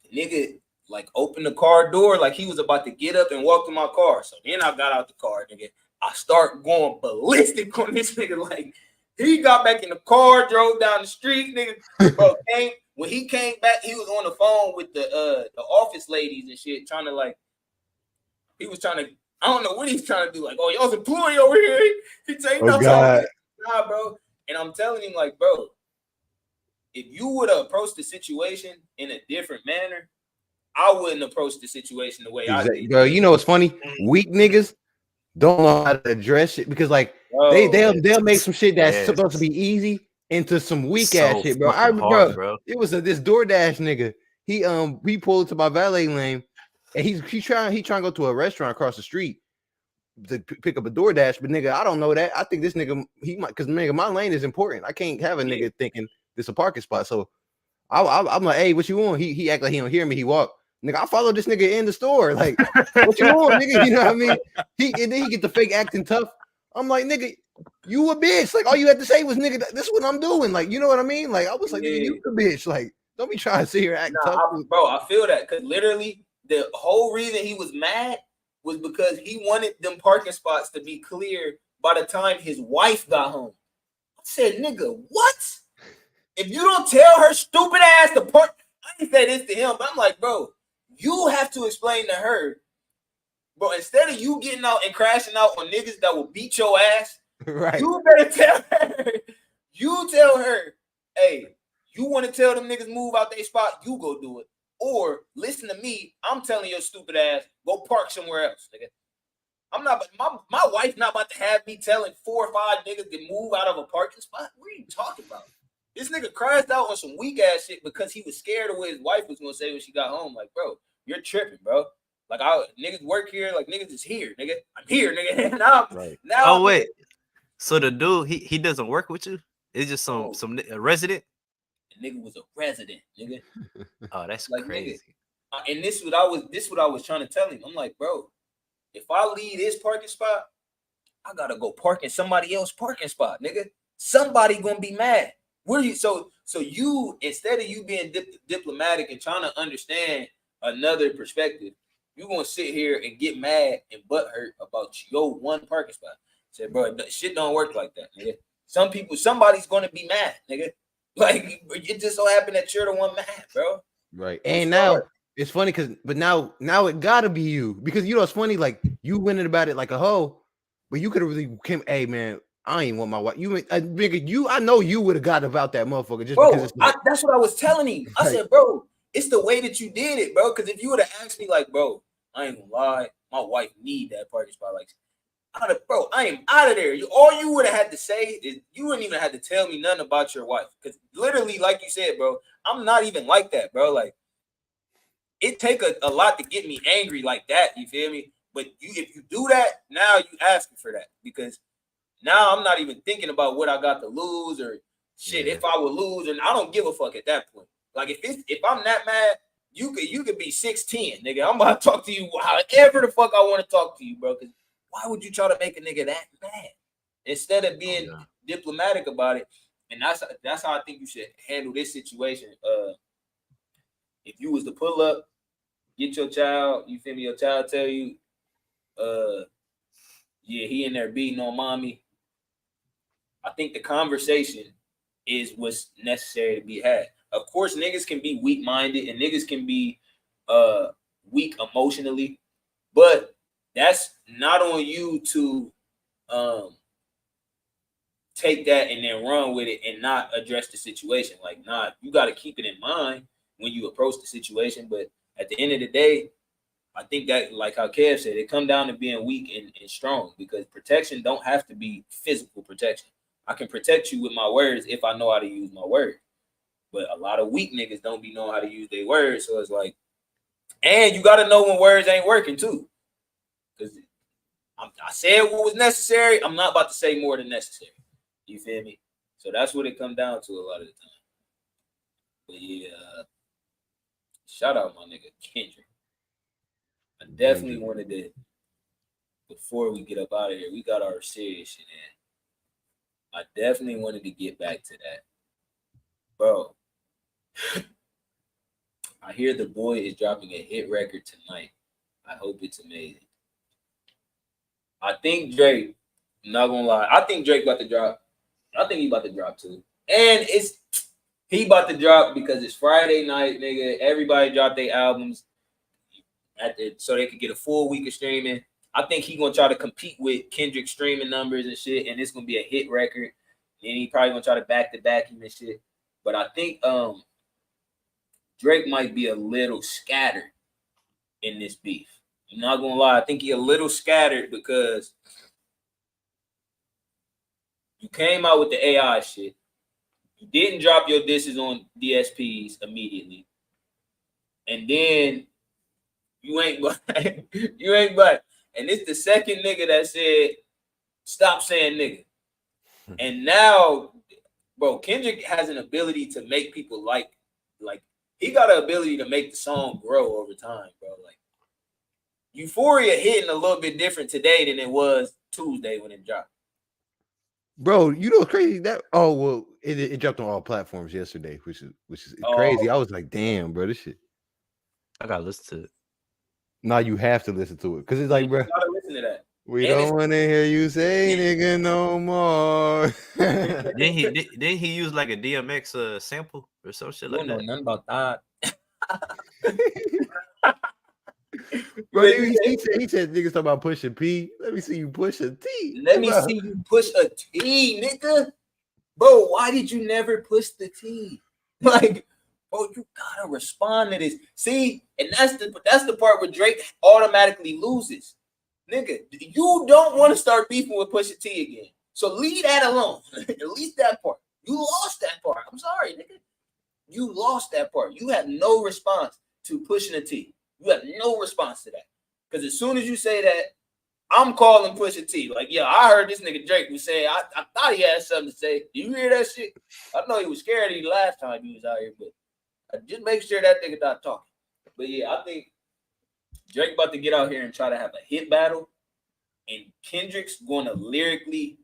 The nigga like opened the car door like he was about to get up and walk to my car. So then I got out the car, nigga. I start going ballistic on this nigga. Like, he got back in the car, drove down the street, nigga. Bro, when he came back, he was on the phone with the office ladies and shit, trying to like, he was trying to, I don't know what he's trying to do. Like, oh, y'all's employee over here. He take no time. Nah, bro. And I'm telling him, like, bro, if you would have approached the situation in a different manner, I wouldn't approach the situation the way I did. Bro, you know what's funny? Weak niggas don't know how to address shit because, like, they'll make some shit that's supposed to be easy into some weak ass shit, bro. I remember, bro, it was this DoorDash nigga. He pulled to my valet lane, and he trying to go to a restaurant across the street to pick up a DoorDash. But nigga, I don't know that. I think this nigga he might, because nigga, my lane is important. I can't have a nigga thinking this a parking spot. So I'm like, hey, what you want? He act like he don't hear me. He walk. Nigga, I follow this nigga in the store. Like, what you want, nigga? You know what I mean? And then he get the fake acting tough. I'm like, nigga, you a bitch. Like, all you had to say was, nigga, this is what I'm doing. Like, you know what I mean? Like, I was like, nigga, you the bitch. Like, don't be trying to sit here and act tough. Bro, I feel that because literally the whole reason he was mad was because he wanted them parking spots to be clear by the time his wife got home. I said, nigga, what? If you don't tell her stupid ass to park, I didn't say this to him, but I'm like, bro, you have to explain to her, bro, instead of you getting out and crashing out on niggas that will beat your ass, right? You better tell her, you tell her, hey, you want to tell them niggas move out their spot, you go do it. Or listen to me, I'm telling your stupid ass, go park somewhere else, nigga. I'm not, my wife not about to have me telling 4 or 5 niggas to move out of a parking spot. What are you talking about? This nigga crashed out on some weak ass shit because he was scared of what his wife was gonna say when she got home. Like, bro, you're tripping, bro. Like, niggas work here, like niggas is here, nigga. I'm here, nigga. Now, oh wait, So the dude, he doesn't work with you? It's just Oh. a resident? The nigga was a resident, nigga. Oh, that's Like, crazy. nigga. And this what I was trying to tell him. I'm like, bro, if I leave this parking spot, I gotta go park in somebody else's parking spot, nigga. Somebody gonna be mad. What are you? So you, instead of you being diplomatic and trying to understand another perspective, you gonna sit here and get mad and butthurt about your one parking spot. Say, bro, shit don't work like that, nigga. Somebody's gonna be mad, nigga. Like, it just so happened that you're the one mad, bro. Right. And now it's funny but now it gotta be you, because you know it's funny, like you went about it like a hoe, but you could have really came, hey man, I ain't want my wife. I know you would have gotten about that motherfucker just because it's like, that's what I was telling him. I said, bro, it's the way that you did it, bro. Because if you would have asked me, like, bro, I ain't gonna lie, my wife need that parking spot, like, bro, I am out of there. All you would have had to say is you wouldn't even have to tell me nothing about your wife. Because literally, like you said, bro, I'm not even like that, bro. Like, it take a lot to get me angry like that. You feel me? But if you do that, now you asking for that, because now I'm not even thinking about what I got to lose or shit. If I would lose, and I don't give a fuck at that point. Like, if I'm that mad, you could be 6'10", nigga. I'm about to talk to you however the fuck I want to talk to you, bro. Because why would you try to make a nigga that mad instead of being diplomatic about it? And that's how I think you should handle this situation. If you was to pull up, get your child, you feel me? Your child tell you, yeah, he in there beating on mommy. I think the conversation is what's necessary to be had. Of course, niggas can be weak-minded and niggas can be weak emotionally, but that's not on you to take that and then run with it and not address the situation. Like, nah, you got to keep it in mind when you approach the situation. But at the end of the day, I think that, like how Kev said, it come down to being weak and strong, because protection don't have to be physical protection. I can protect you with my words if I know how to use my words. But a lot of weak niggas don't be knowing how to use their words. So it's like, and you got to know when words ain't working too. Because I said what was necessary. I'm not about to say more than necessary. You feel me? So that's what it comes down to a lot of the time. But yeah, shout out my nigga Kendrick. I definitely wanted to, before we get up out of here, we got our serious shit in. I definitely wanted to get back to that. Bro, I hear The Boy is dropping a hit record tonight. I hope it's amazing. I think Drake, I'm not gonna lie, I think Drake about to drop. I think he about to drop too. And he about to drop because it's Friday night, nigga. Everybody dropped their albums so they could get a full week of streaming. I think he gonna try to compete with Kendrick's streaming numbers and shit, and it's gonna be a hit record. And he probably gonna try to back him and shit. But I think Drake might be a little scattered in this beef. I'm not gonna lie, I think he a little scattered because you came out with the AI shit. You didn't drop your disses on DSPs immediately, and then you ain't but. And it's the second nigga that said, stop saying nigga. And now, bro, Kendrick has an ability to make people like he got an ability to make the song grow over time, bro. Like, Euphoria hitting a little bit different today than it was Tuesday when it dropped. Bro, you know what's crazy? It dropped on all platforms yesterday, which is crazy. I was like, damn, bro, this shit. I gotta listen to it. Now you have to listen to it, because it's like, bro, you gotta listen to that. We don't want to hear you say nigga no more. Didn't he use like a DMX sample or some shit like that? I don't know nothing about that. Bro, he said niggas talking about pushing P. Let me see you push a T. Let me see you push a T, nigga. Bro, why did you never push the T? Like, bro, you gotta respond to this. See, and that's the part where Drake automatically loses. Nigga, you don't want to start beefing with Pusha T again. So leave that alone. At least that part. You lost that part. I'm sorry, nigga. You lost that part. You have no response to pushing a T. You have no response to that. Because as soon as you say that, I'm calling Pusha T. Like, yeah, I heard this nigga Drake was saying, I thought he had something to say. Do you hear that shit? I know he was scared of you last time he was out here, but just make sure that nigga not talking. But yeah, I think Drake about to get out here and try to have a hit battle, and Kendrick's going to lyrically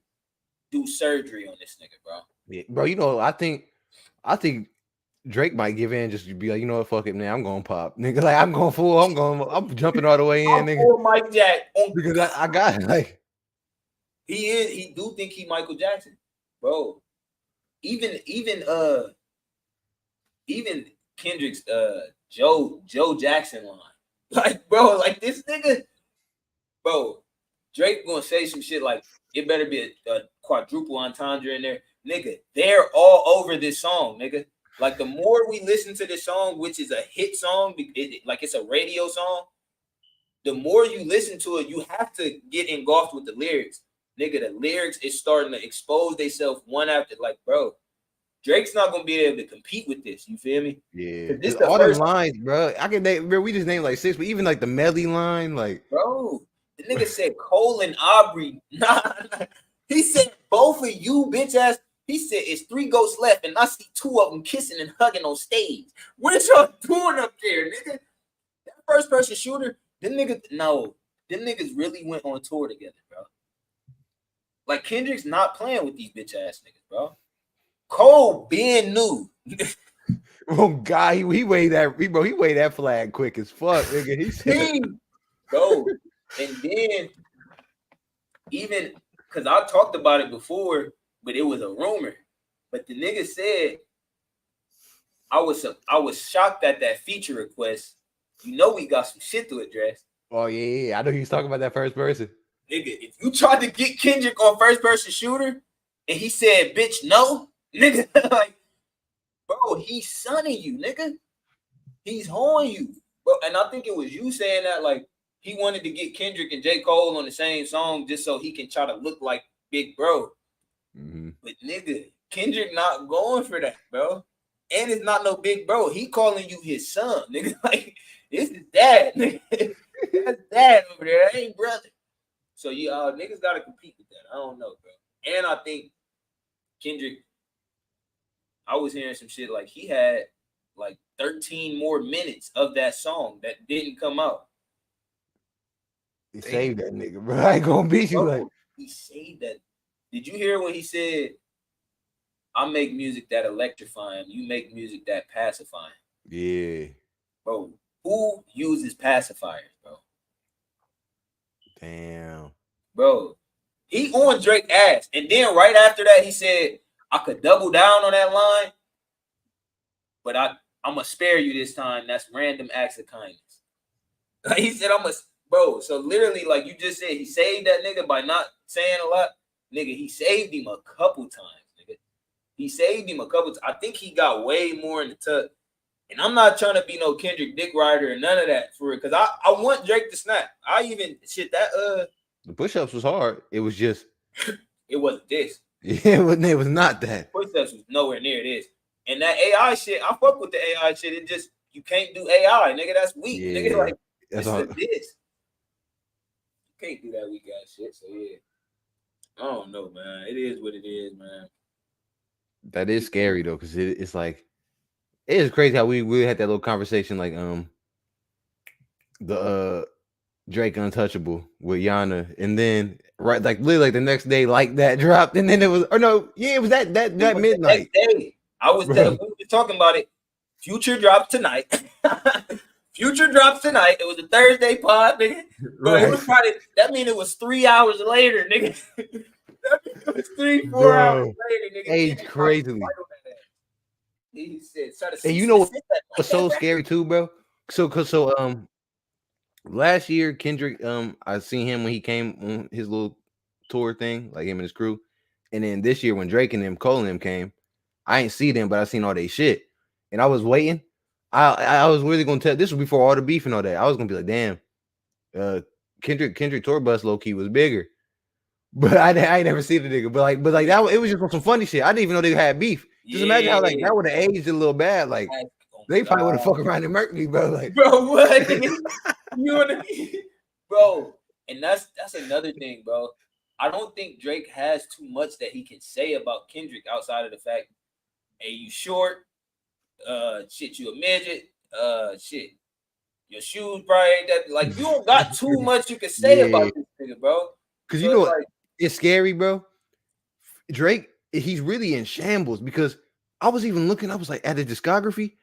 do surgery on this nigga, bro. Yeah, bro, you know, I think Drake might give in, just to be like, you know what, fuck it, man, I'm going pop, nigga. Like, I'm jumping all the way in, nigga. Full Mike Jack because I got it. Like, he do think he Michael Jackson, bro. Even Kendrick's Joe Jackson line, like, bro, like this nigga, bro. Drake gonna say some shit like it better be a quadruple entendre in there, nigga. They're all over this song, nigga. Like the more we listen to this song, which is a hit song, like it's a radio song, the more you listen to it, you have to get engulfed with the lyrics, nigga. The lyrics is starting to expose themselves one after, like, bro. Drake's not gonna be able to compete with this. You feel me? Yeah, this all the lines, bro. I can name, bro. We just named like 6, but even like the medley line, like, bro. The nigga said Cole and Aubrey. Nah. He said both of you, bitch ass. He said it's 3 ghosts left, and I see 2 of them kissing and hugging on stage. What y'all doing up there, nigga? That first person shooter, them niggas really went on tour together, bro. Like Kendrick's not playing with these bitch ass niggas, bro. Cole being new. Oh God, he weighed that flag quick as fuck, nigga. He said, bro. And then even because I talked about it before, but it was a rumor. But the nigga said I was shocked at that feature request. You know we got some shit to address. Oh yeah. I know he was talking about that first person. Nigga, if you tried to get Kendrick on first person shooter and he said, bitch, no, nigga, like, bro, he's sunning you, nigga. He's hoeing you. Bro, and I think it was you saying that, like, he wanted to get Kendrick and J. Cole on the same song just so he can try to look like Big Bro. Mm-hmm. But nigga, Kendrick not going for that, bro. And it's not no Big Bro. He calling you his son, nigga. Like, this is dad, nigga. That's dad over there. That ain't brother. So niggas gotta compete with that. I don't know, bro. And I think Kendrick, I was hearing some shit like he had like 13 more minutes of that song that didn't come out. He saved that nigga, bro. I ain't gonna beat you, like, he saved that. Did you hear when he said, I make music that electrifying, you make music that pacifying? Yeah. Bro, who uses pacifiers, bro? Damn. Bro, he on Drake ass. And then right after that, he said, I could double down on that line, but I'm gonna spare you this time. That's random acts of kindness. He said, bro, so literally, like you just said, he saved that nigga by not saying a lot. Nigga, he saved him a couple times, nigga. He saved him a couple times. I think he got way more in the tuck. And I'm not trying to be no Kendrick dick rider or none of that for it, because I want Drake to snap. I even shit that the push-ups was hard. It was just it wasn't this. Yeah, it was not that. Push-ups was nowhere near this. And that AI shit, I fuck with the AI shit. It just, you can't do AI, nigga. That's weak. Yeah, nigga, like, that's this. Can't do that weak ass shit. So yeah, I don't know, man. It is what it is, man. That is scary though, because it's like, it is crazy how we had that little conversation, like the Drake Untouchable with Yana, and then right, like literally like the next day, like that dropped, and then it was, or no, yeah, it was that midnight. Next day, I was we were talking about it. Future drops tonight. Future drops tonight. It was a Thursday pod, nigga. Right. It was probably, that means it was 3 hours later, nigga. It was 3-4 hours later, nigga. Aged crazily. He said, and you know what's so scary too, bro? So last year Kendrick, I seen him when he came on his little tour thing, like him and his crew. And then this year when Drake and them, Cole and them came, I ain't see them, but I seen all they shit. And I was waiting. I was really gonna tell, this was before all the beef and all that. I was gonna be like, damn, Kendrick tour bus low key was bigger, but I ain't never seen the nigga. But like that, it was just some funny shit. I didn't even know they had beef. Just imagine how like that would have aged a little bad. Like they probably would have fucked around and murked me, bro. Like, bro, what? You know what I mean? Bro, And that's another thing, bro. I don't think Drake has too much that he can say about Kendrick outside of the fact, hey, you short, shit, you a midget, shit, your shoes probably ain't that. Like, you don't got too much you can say about this nigga, bro. Because So you know it's what? like, It's scary, bro. Drake, he's really in shambles because I was even looking, I was like, at the discography,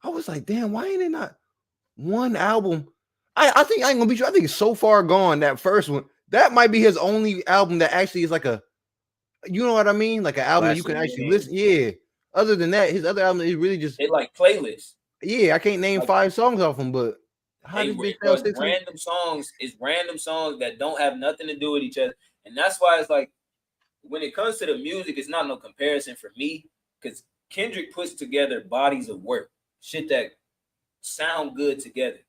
I was like, damn, why ain't it not one album? I think I ain't gonna be true. I think it's So Far Gone, that first one. That might be his only album that actually is like a, you know what I mean? Like an album that you can actually listen. Yeah. Other than that, his other album is really just it like playlists. Yeah, I can't name Like, 5 songs off them, but how hey, this bitch bro, sell 600? random songs is random songs that don't have nothing to do with each other. And that's why it's like, when it comes to the music, it's not no comparison for me, because Kendrick puts together bodies of work, shit that sound good together.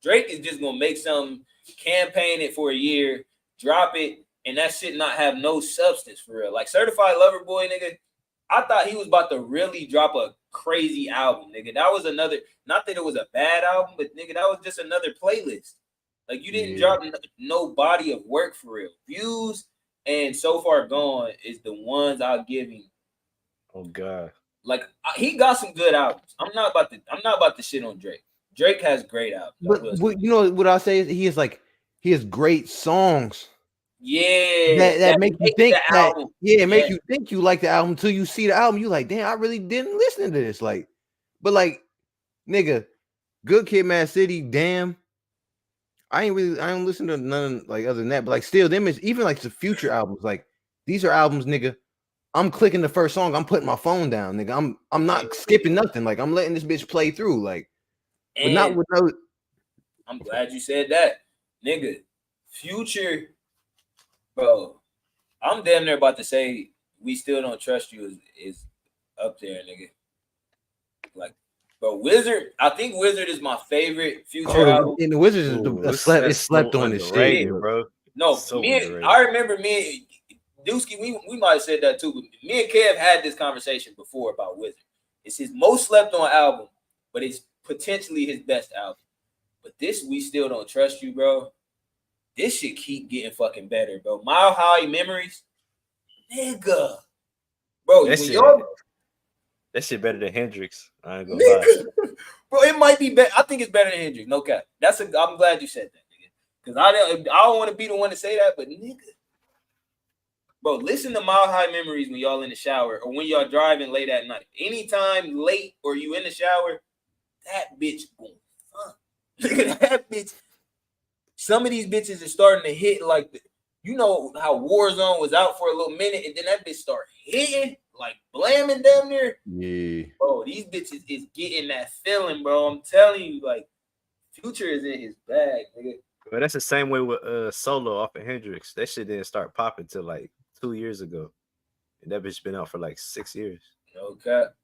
Drake is just gonna make something, campaign it for a year, drop it, and that shit not have no substance for real. Like Certified Lover Boy, nigga, I thought he was about to really drop a crazy album, nigga. That was another, not that it was a bad album, but nigga, that was just another playlist. Like, you didn't drop no body of work for real. Views and So Far Gone is the ones I'll give him. Oh God. Like, he got some good albums. I'm not about to shit on Drake. Drake has great albums. But you know what I'll say is he has great songs. Yeah, That make you think the that album. it makes you think you like the album until you see the album. You like, damn, I really didn't listen to this. Like, but like, nigga, Good Kid, Mad City, damn. I don't listen to none like other than that, but like still, them is even like the Future albums. Like, these are albums, nigga. I'm clicking the first song, I'm putting my phone down, nigga. I'm not skipping nothing. Like, I'm letting this bitch play through. Like, but not with no. I'm glad you said that, nigga. Future, bro. I'm damn near about to say We Still Don't Trust You is up there, nigga. Like, bro, Wizard. I think Wizard is my favorite Future album. And the Wizard is slept on this shit, bro. No, So I remember me and Dusky, we might have said that too, but me and Kev had this conversation before about Wizard. It's his most slept on album, but it's potentially his best album. But this We Still Don't Trust You, bro. This shit keep getting fucking better, bro. Mile High Memories, nigga. Bro, that shit better than Hendrix. I ain't gonna lie. Bro, it might be better. I think it's better than Hendrix. No cap. I'm glad you said that, nigga. Because I don't want to be the one to say that, but nigga. Bro, listen to Mile High Memories when y'all in the shower or when y'all driving late at night. Anytime late or you in the shower, that bitch going fun. Look at that bitch. Some of these bitches are starting to hit like, you know how Warzone was out for a little minute and then that bitch start hitting, like blamming down there. Yeah. Bro, these bitches is getting that feeling, bro. I'm telling you, like, Future is in his bag, nigga. But that's the same way with Solo off of Hendrix. That shit didn't start popping till like 2 years ago. And that bitch been out for like 6 years. No cap.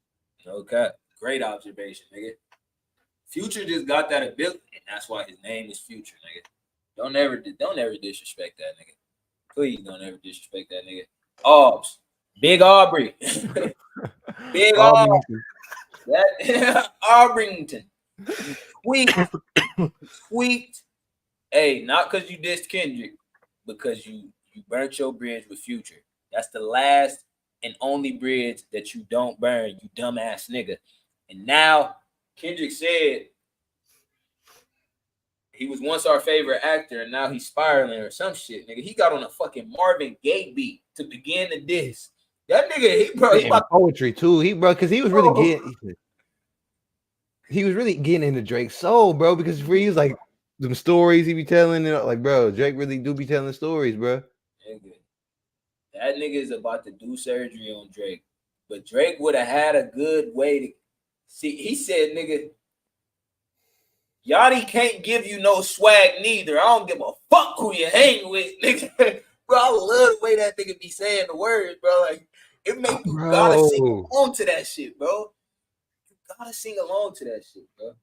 No cap. Great observation, nigga. Future just got that ability, and that's why his name is Future, nigga. Don't ever disrespect that nigga. Please don't ever disrespect that nigga. Aubs. Big Aubrey. Big Aubrey. That Aubrington. Tweaked. Hey, not because you dissed Kendrick, because you burnt your bridge with Future. That's the last and only bridge that you don't burn, you dumbass nigga. And now Kendrick said he was once our favorite actor, and now he's spiraling or some shit, nigga. He got on a fucking Marvin Gaye beat to begin the diss. That nigga, he poetry too. Because he was really getting into Drake's soul, bro. Because he was like them stories he be telling, and like, bro, Drake really do be telling stories, bro. Nigga, that nigga is about to do surgery on Drake, but Drake would have had a good way to see. He said, nigga, Yachty can't give you no swag neither. I don't give a fuck who you hang with, nigga. Bro, I love the way that nigga be saying the words, bro. Like, it make you gotta sing along to that shit, bro. You gotta sing along to that shit, bro.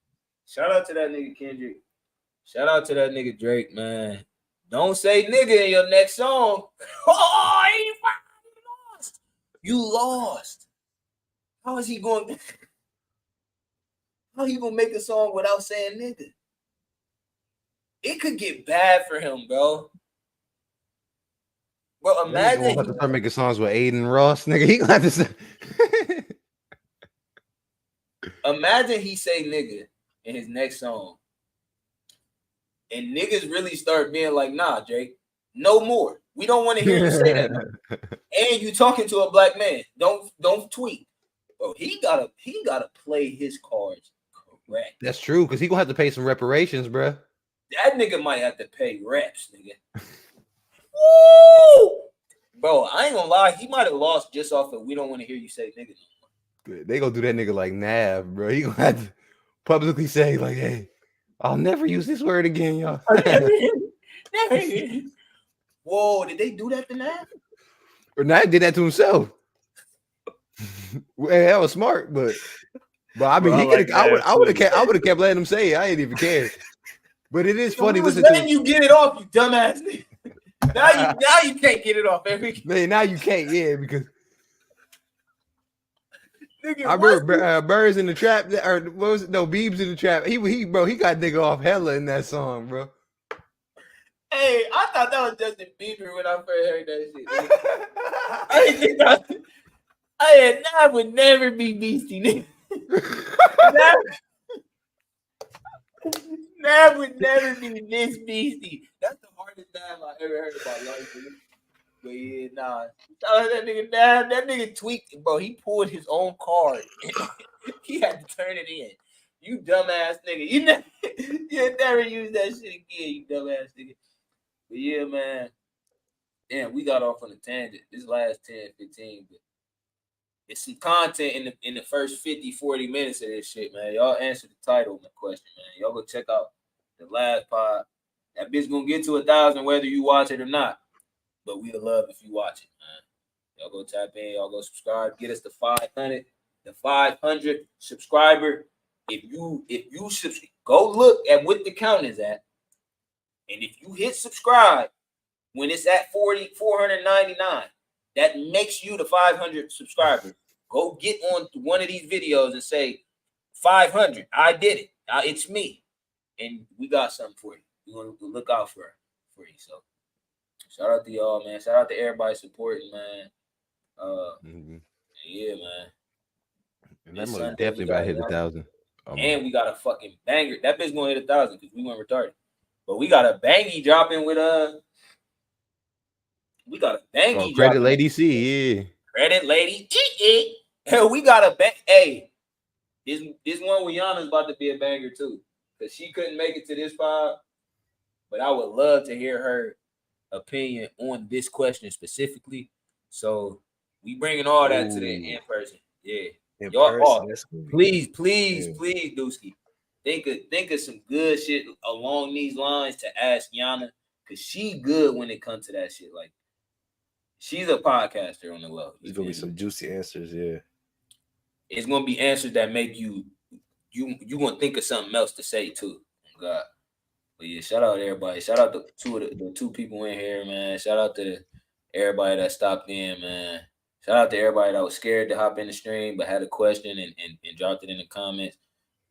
Shout out to that nigga Kendrick. Shout out to that nigga Drake, man. Don't say nigga in your next song. Oh, you lost. You lost. How is he going? How you gonna make a song without saying nigga? it could get bad for him, bro. Bro, Imagine imagine about to start making songs with Aiden Ross, nigga. He gonna have to say. imagine he say nigga in his next song. And niggas really start being like, nah, Jake, no more. We don't want to hear you say that. No. And you talking to a black man. Don't tweet. Bro, he gotta play his cards correct. That's true, because he gonna have to pay some reparations, bruh. That nigga might have to pay reps, nigga. Woo! Bro, I ain't gonna lie, he might have lost just off of we don't want to hear you say nigga. They gonna do that nigga like Nav, bro. He gonna have to publicly say, like, hey, I'll never use this word again, y'all. Whoa, did they do that to Nav? Or Nav did that to himself. Well, that was smart, but I mean, Bro, I would have kept letting him say it. I ain't even care. But it is funny. Was Listen letting you get it off, you dumbass nigga. Now you can't get it off every. Man, now you can't, yeah, because Nigga, I remember Birds in the Trap, or what was it? No, Beebs in the Trap. He got nigga off hella in that song, bro. Hey, I thought that was Justin Bieber when I first heard that shit. I didn't think Nav would never be Beastie, nigga. Nav would never be this Beastie. That's the hardest Nav I ever heard in my life, nigga. But yeah, nah. That nigga Nav, that nigga tweaked, bro. He pulled his own card. He had to turn it in. You dumbass nigga. You never use that shit again, you dumbass nigga. But yeah, man. Damn, we got off on a tangent. This last 10, 15, but it's some content in the first 50, 40 minutes of this shit, man. Y'all answer the title of my question, man. Y'all go check out the last pod. That bitch gonna get to 1,000 whether you watch it or not. But we'd love if you watch it, man. Y'all go tap in, y'all go subscribe, get us to 500 subscriber. If you go look at what the count is at, and if you hit subscribe when it's at 499, that makes you the 500 subscriber. Go get on one of these videos and say 500. I did it. It's me, and we got something for you. We want to look out for you. So shout out to y'all, man. Shout out to everybody supporting, man. Yeah, man. And that mother definitely about to hit 1,000. And we got a fucking banger. That bitch gonna hit 1,000 because we went retarded. But we got a bangy dropping with we got a bangy Credit Lady C, yeah. Credit Lady Hell, we got a hey. This one with Yana's about to be a banger too. Because she couldn't make it to this pod. But I would love to hear her opinion on this question specifically. So we bringing all that to the in person. Yeah. Y'all, please, Dooski. Think of some good shit along these lines to ask Yana, because she good when it comes to that shit. Like, she's a podcaster on the low. There's gonna be some juicy answers, yeah. It's gonna be answers that make you gonna think of something else to say too. Oh God. But yeah, shout out to everybody. Shout out to the two people in here, man. Shout out to everybody that stopped in, man. Shout out to everybody that was scared to hop in the stream but had a question and dropped it in the comments.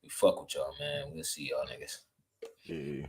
We fuck with y'all, man. We'll see y'all niggas. Yeah.